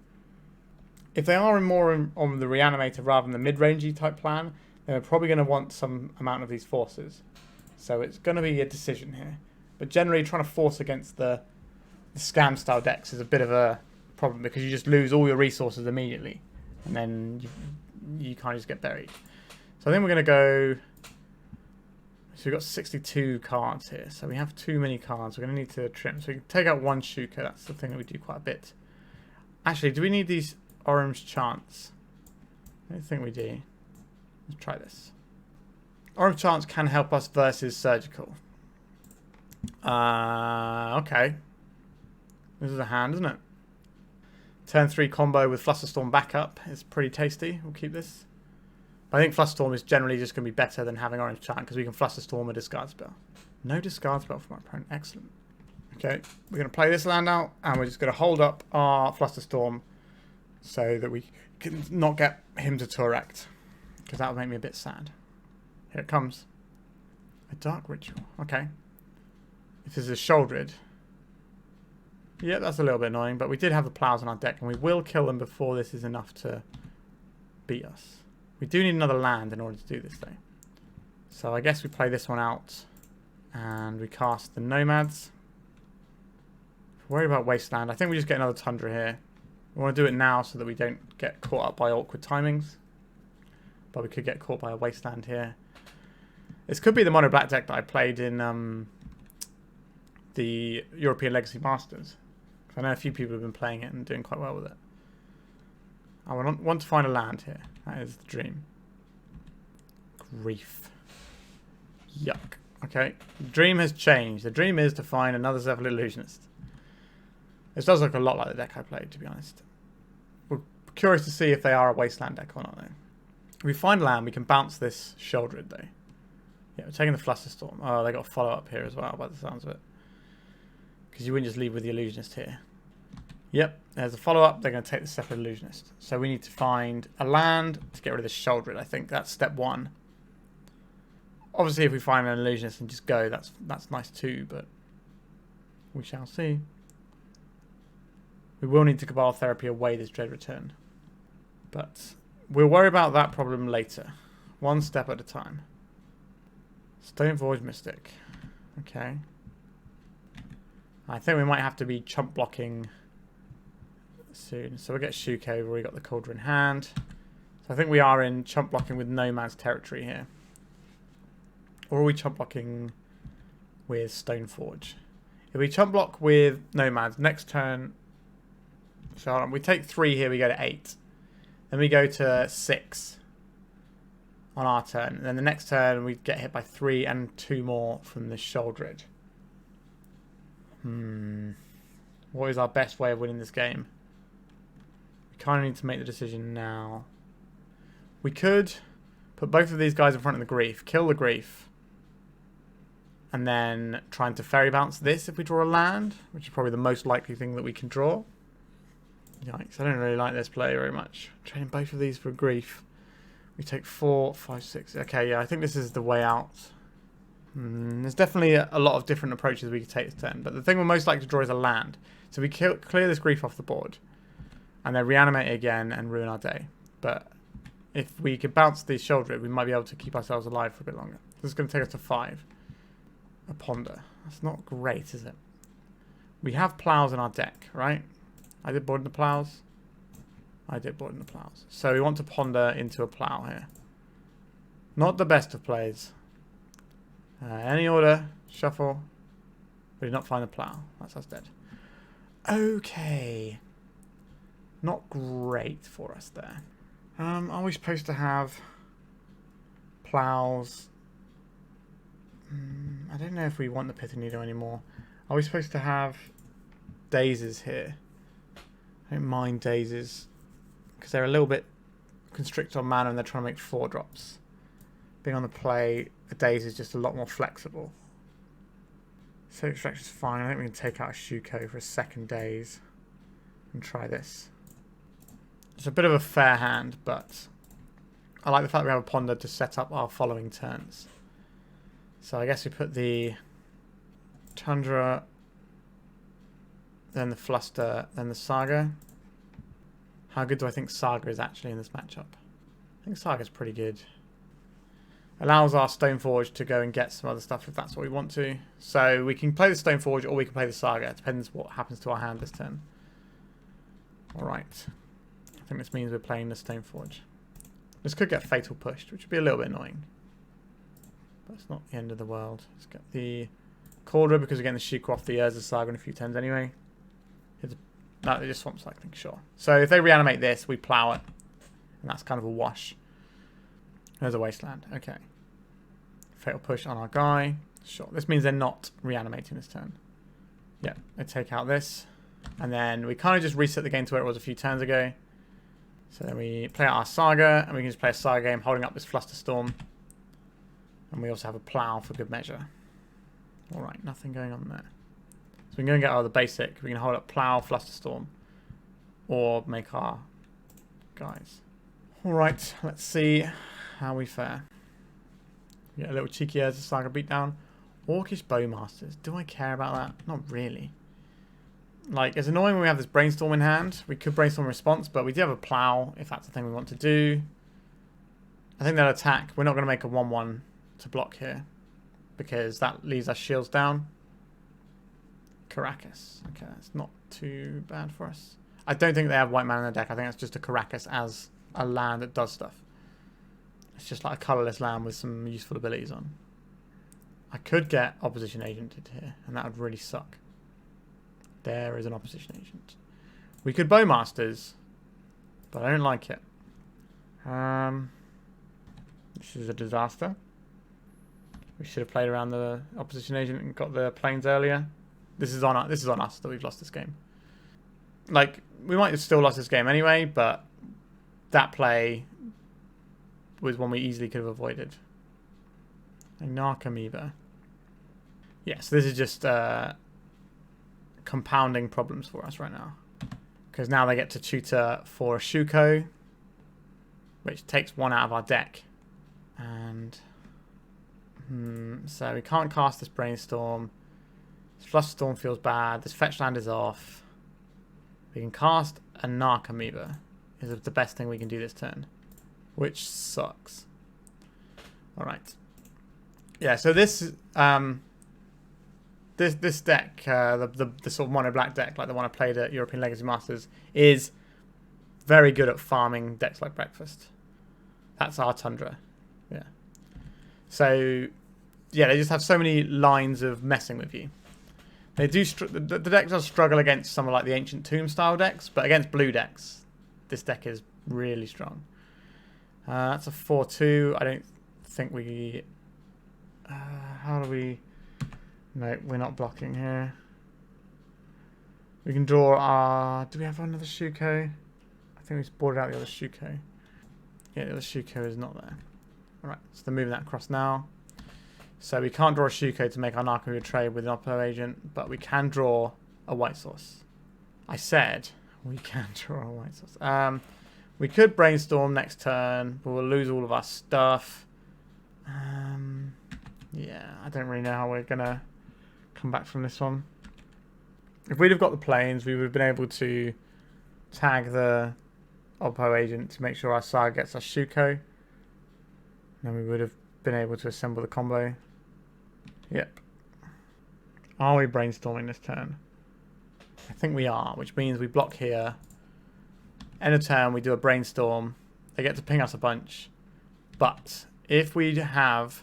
If they are more on the Reanimator rather than the mid-rangey type plan, then we're probably going to want some amount of these forces. So it's going to be a decision here. But generally trying to force against the Scam style decks is a bit of a problem because you just lose all your resources immediately. And then you kind of just get buried. So I think we're going to go... So we've got 62 cards here. So we have too many cards. We're going to need to trim. So we can take out one Shuko. That's the thing that we do quite a bit. Actually, do we need these Orim's Chants? I don't think we do. Let's try this. Orim's Chants can help us versus Surgical. Okay. This is a hand, isn't it? Turn 3 combo with Flusterstorm backup is pretty tasty. We'll keep this. But I think Flusterstorm is generally just going to be better than having Orim's Chant because we can Flusterstorm a discard spell. No discard spell from our opponent. Excellent. Okay, we're going to play this land out and we're just going to hold up our Flusterstorm so that we can not get him to Turect because that would make me a bit sad. Here it comes. A Dark Ritual. Okay. If this is a Shouldered. Yeah, that's a little bit annoying, but we did have the Plows on our deck, and we will kill them before this is enough to beat us. We do need another land in order to do this, though. So I guess we play this one out, and we cast the Nomads. If we're worried about Wasteland, I think we just get another Tundra here. We want to do it now so that we don't get caught up by awkward timings. But we could get caught by a Wasteland here. This could be the mono black deck that I played in the European Legacy Masters. I know a few people have been playing it and doing quite well with it. I want to find a land here. That is the dream. Grief. Yuck. Okay. The dream has changed. The dream is to find another Cephalid Illusionist. This does look a lot like the deck I played, to be honest. We're curious to see if they are a Wasteland deck or not, though. If we find land, we can bounce this Shouldered, though. Yeah, we're taking the Flusterstorm. Oh, they got a follow-up here as well, by the sounds of it. Because you wouldn't just leave with the Illusionist here. Yep, there's a follow-up. They're going to take the Cephalid Illusionist. So we need to find a land to get rid of this Shouldered. I think that's step one. Obviously, if we find an Illusionist and just go, that's nice too, but we shall see. We will need to Cabal Therapy away this Dread Return. But we'll worry about that problem later. One step at a time. Stoneforge Mystic. Okay. I think we might have to be chump blocking soon. So we'll get Shuko. We've already got the Kaldra in hand. So I think we are in chump blocking with Nomads territory here. Or are we chump blocking with Stoneforge? If we chump block with Nomads, next turn... So hold on, we take 3 here, we go to 8. Then we go to 6 on our turn. And then the next turn we get hit by 3 and 2 more from the Shouldered. What is our best way of winning this game? We kind of need to make the decision now. We could put both of these guys in front of the Grief, kill the Grief, and then try and Teferi bounce this if we draw a land, which is probably the most likely thing that we can draw. Yikes, I don't really like this play very much. Trading both of these for a Grief. We take 4, 5, 6. Okay, yeah, I think this is the way out. There's definitely a lot of different approaches we could take this turn, but the thing we're most likely to draw is a land. So we clear this Grief off the board, and then reanimate it again and ruin our day. But if we could bounce the Shoulder, we might be able to keep ourselves alive for a bit longer. This is going to take us to 5. A Ponder. That's not great, is it? We have Plows in our deck, right? I did board in the Plows. I did board in the Plows. So we want to Ponder into a Plow here. Not the best of plays. Any order, shuffle. We did not find the Plow. That's us dead. Okay. Not great for us there. Are we supposed to have Plows? I don't know if we want the Pithing Needle anymore. Are we supposed to have Dazes here? I don't mind Dazes because they're a little bit constricted on mana and they're trying to make 4 drops. Being on the play, a Daze is just a lot more flexible. So Extraction is fine. I think we can take out a Shuko for a second Daze and try this. It's a bit of a fair hand, but I like the fact we have a Ponder to set up our following turns. So I guess we put the Tundra, then the Fluster, then the Saga. How good do I think Saga is actually in this matchup? I think Saga's pretty good. Allows our Stoneforge to go and get some other stuff if that's what we want to. So we can play the Stoneforge or we can play the Saga. It depends what happens to our hand this turn. Alright. I think this means we're playing the Stoneforge. This could get fatal pushed, which would be a little bit annoying. But it's not the end of the world. Let's get the Kaldra because we're getting the Shuko off the Urza Saga in a few turns anyway. No, they just swamp cycling, sure. So if they reanimate this, we plow it. And that's kind of a wash. There's a wasteland. Okay. Fatal push on our guy. Sure. This means they're not reanimating this turn. Yeah, they take out this. And then we kind of just reset the game to where it was a few turns ago. So then we play out our Saga, and we can just play a Saga game holding up this Flusterstorm. And we also have a plow for good measure. Alright, nothing going on there. So we can go and get the basic. We can hold up plow, Flusterstorm, or make our guys. Alright, let's see how we fare. We get a little cheeky Urza Saga beatdown. Orcish Bowmasters. Do I care about that? Not really. Like, it's annoying when we have this Brainstorm in hand. We could Brainstorm response, but we do have a plow if that's the thing we want to do. I think they'll attack. We're not going to make a 1-1 to block here because that leaves our shields down. Caracas. Okay, that's not too bad for us. I don't think they have white mana in their deck. I think that's just a Caracas as a land that does stuff. It's just like a colourless land with some useful abilities on. I could get Opposition Agented here, and that would really suck. There is an Opposition Agent. We could Bowmasters, but I don't like it. This is a disaster. We should have played around the Opposition Agent and got the planes earlier. This is on us that we've lost this game. Like, we might have still lost this game anyway, but that play was one we easily could have avoided. A Narcomoeba. Yeah, so this is just compounding problems for us right now. Because now they get to tutor for a Shuko, which takes one out of our deck. And so we can't cast this Brainstorm. This Flusterstorm feels bad. This fetch land is off. We can cast a Narcomoeba. Is the best thing we can do this turn, which sucks. All right. Yeah. So this this deck, the sort of mono black deck, like the one I played at European Legacy Masters, is very good at farming decks like Breakfast. That's our Tundra. Yeah. So yeah, they just have so many lines of messing with you. They do. The deck does struggle against some of like the Ancient Tomb style decks, but against blue decks, this deck is really strong. That's a 4-2. I don't think we... how do we... No, we're not blocking here. We can draw our... Do we have another Shuko? I think we've boarded out the other Shuko. Yeah, the other Shuko is not there. Alright, so they're moving that across now. So we can't draw a Shuko to make our Narcomoeba trade with an Oppo agent, but we can draw a white source. I said we can draw a white source. We could Brainstorm next turn, but we'll lose all of our stuff. Yeah, I don't really know how we're going to come back from this one. If we'd have got the planes, we would have been able to tag the Oppo agent to make sure our Saga gets our Shuko. Then we would have been able to assemble the combo. Yep. Are we Brainstorming this turn? I think we are, which means we block here. End of turn, we do a Brainstorm. They get to ping us a bunch. But if we have...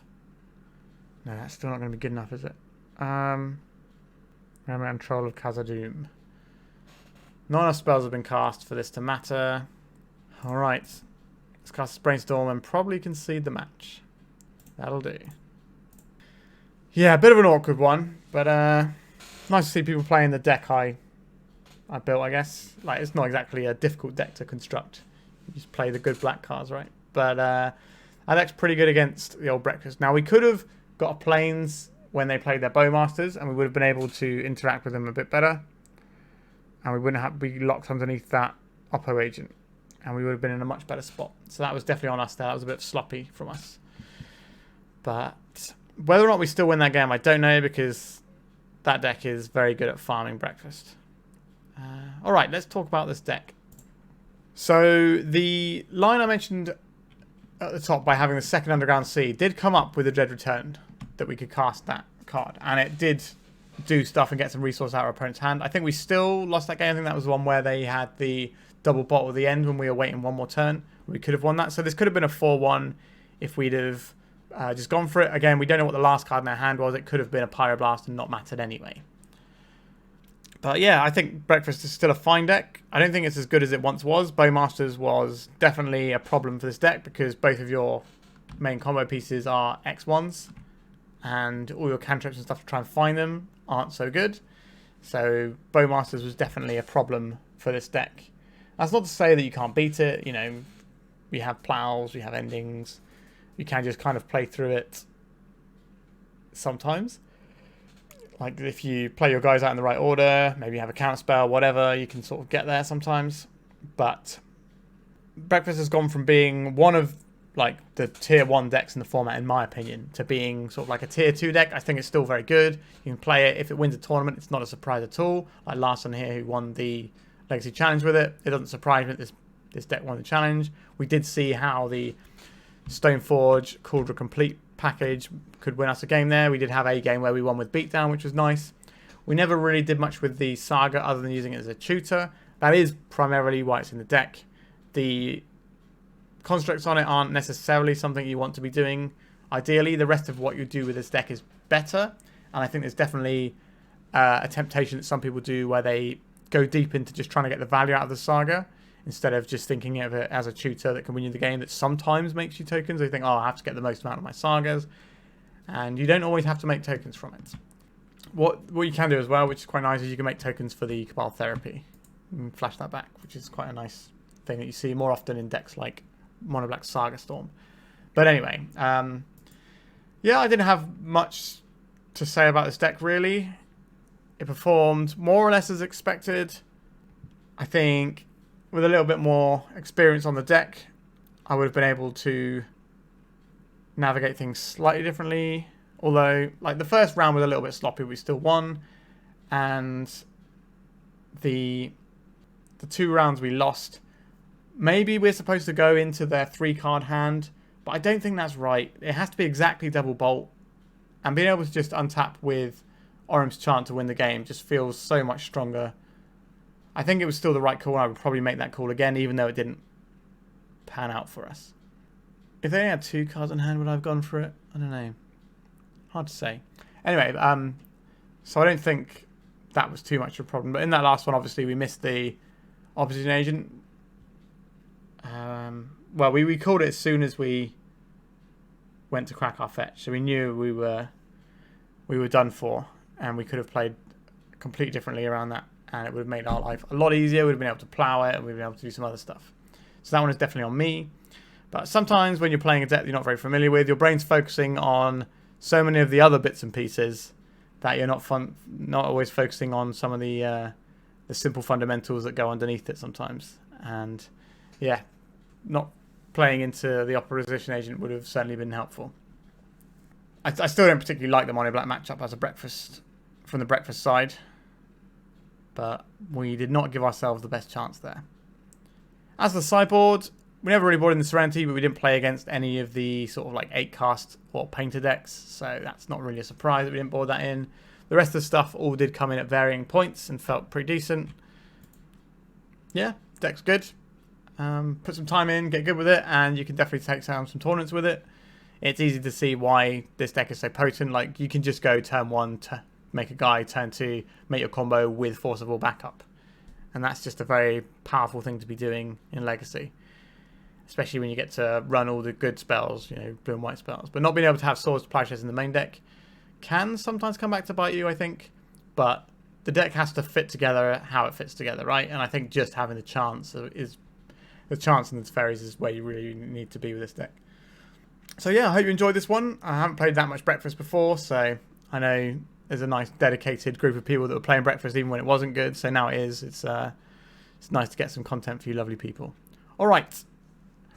No, that's still not going to be good enough, is it? Remember Troll of Khazad-dûm. Not enough spells have been cast for this to matter. Alright. Let's cast this Brainstorm and probably concede the match. That'll do. Yeah, a bit of an awkward one, but nice to see people playing the deck I built, I guess. Like, it's not exactly a difficult deck to construct. You just play the good black cards, right? But our deck's pretty good against the old Breakfast. Now, we could have got a planes when they played their Bowmasters, and we would have been able to interact with them a bit better. And we wouldn't have be locked underneath that Oppo agent. And we would have been in a much better spot. So that was definitely on us there. That was a bit sloppy from us. But whether or not we still win that game, I don't know, because that deck is very good at farming Breakfast. Alright, let's talk about this deck. So the line I mentioned at the top by having the second Underground Sea did come up with a Dread Returned that we could cast that card. And it did do stuff and get some resource out of our opponent's hand. I think we still lost that game. I think that was the one where they had the double bottle at the end when we were waiting one more turn. We could have won that. So this could have been a 4-1 if we'd have just gone for it. Again, we don't know what the last card in our hand was. It could have been a Pyroblast and not mattered anyway. But yeah, I think Breakfast is still a fine deck. I don't think it's as good as it once was. Bowmasters was definitely a problem for this deck because both of your main combo pieces are X1s and all your cantrips and stuff to try and find them aren't so good. So Bowmasters was definitely a problem for this deck. That's not to say that you can't beat it. You know, we have plows, we have endings. You can just kind of play through it sometimes. Like if you play your guys out in the right order, maybe you have a counter spell, whatever, you can sort of get there sometimes. But Breakfast has gone from being one of like the tier 1 decks in the format, in my opinion, to being sort of like a tier 2 deck. I think it's still very good. You can play it. If it wins a tournament, it's not a surprise at all. Like Larson here, who won the Legacy Challenge with it. It doesn't surprise me that this deck won the challenge. We did see how the Stoneforge Kaldra Compleat package could win us a game there. We did have a game where we won with Beatdown, which was nice. We never really did much with the Saga other than using it as a tutor. That is primarily why it's in the deck. The constructs on it aren't necessarily something you want to be doing. Ideally, the rest of what you do with this deck is better. And I think there's definitely a temptation that some people do where they go deep into just trying to get the value out of the Saga instead of just thinking of it as a tutor that can win you the game that sometimes makes you tokens. They think, oh, I have to get the most amount of my Sagas. And you don't always have to make tokens from it. What you can do as well, which is quite nice, is you can make tokens for the Cabal Therapy. And flash that back, which is quite a nice thing that you see more often in decks like Mono Black Saga Storm. But anyway, yeah, I didn't have much to say about this deck, really. It performed more or less as expected. I think with a little bit more experience on the deck, I would have been able to navigate things slightly differently. Although, like, the first round was a little bit sloppy, we still won. And the 2 rounds we lost, maybe we're supposed to go into their 3-card hand, but I don't think that's right. It has to be exactly double bolt. And being able to just untap with Orim's Chant to win the game just feels so much stronger. I think it was still the right call. I would probably make that call again, even though it didn't pan out for us. If they only had 2 cards on hand, would I have gone for it? I don't know. Hard to say. Anyway, so I don't think that was too much of a problem. But in that last one, obviously, we missed the Opposition Agent. Well, we called it as soon as we went to crack our fetch. So we knew we were done for. And we could have played completely differently around that. And it would have made our life a lot easier. We'd have been able to plow it, and we'd been able to do some other stuff. So that one is definitely on me. But sometimes when you're playing a deck that you're not very familiar with, your brain's focusing on so many of the other bits and pieces that you're not always focusing on some of the simple fundamentals that go underneath it sometimes. And yeah, not playing into the Opposition Agent would have certainly been helpful. I still don't particularly like the Mono Black matchup as a Breakfast from the Breakfast side. But we did not give ourselves the best chance there. As for the sideboard, we never really brought in the Serenity, but we didn't play against any of the sort of like 8-cast or painter decks, so that's not really a surprise that we didn't board that in. The rest of the stuff all did come in at varying points and felt pretty decent. Yeah, deck's good. Put some time in, get good with it, and you can definitely take some tournaments with it. It's easy to see why this deck is so potent. Like, you can just go turn 1 to make a guy, turn 2, make your combo with Force of All backup. And that's just a very powerful thing to be doing in Legacy. Especially when you get to run all the good spells, you know, blue and white spells. But not being able to have Swords to Plowshares in the main deck can sometimes come back to bite you, I think. But the deck has to fit together how it fits together, right? And I think just having the chance is... The chance and the Teferis is where you really need to be with this deck. So yeah, I hope you enjoyed this one. I haven't played that much Breakfast before, so I know there's a nice dedicated group of people that were playing Breakfast even when it wasn't good. So now it is. It's nice to get some content for you lovely people. All right.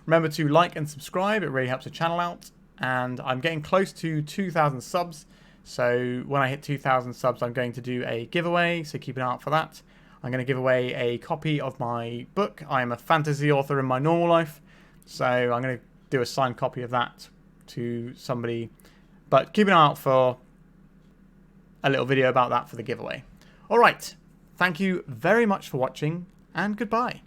Remember to like and subscribe. It really helps the channel out. And I'm getting close to 2,000 subs. So when I hit 2,000 subs, I'm going to do a giveaway. So keep an eye out for that. I'm going to give away a copy of my book. I am a fantasy author in my normal life. So I'm going to do a signed copy of that to somebody. But keep an eye out for a little video about that for the giveaway. All right. Thank you very much for watching, and goodbye.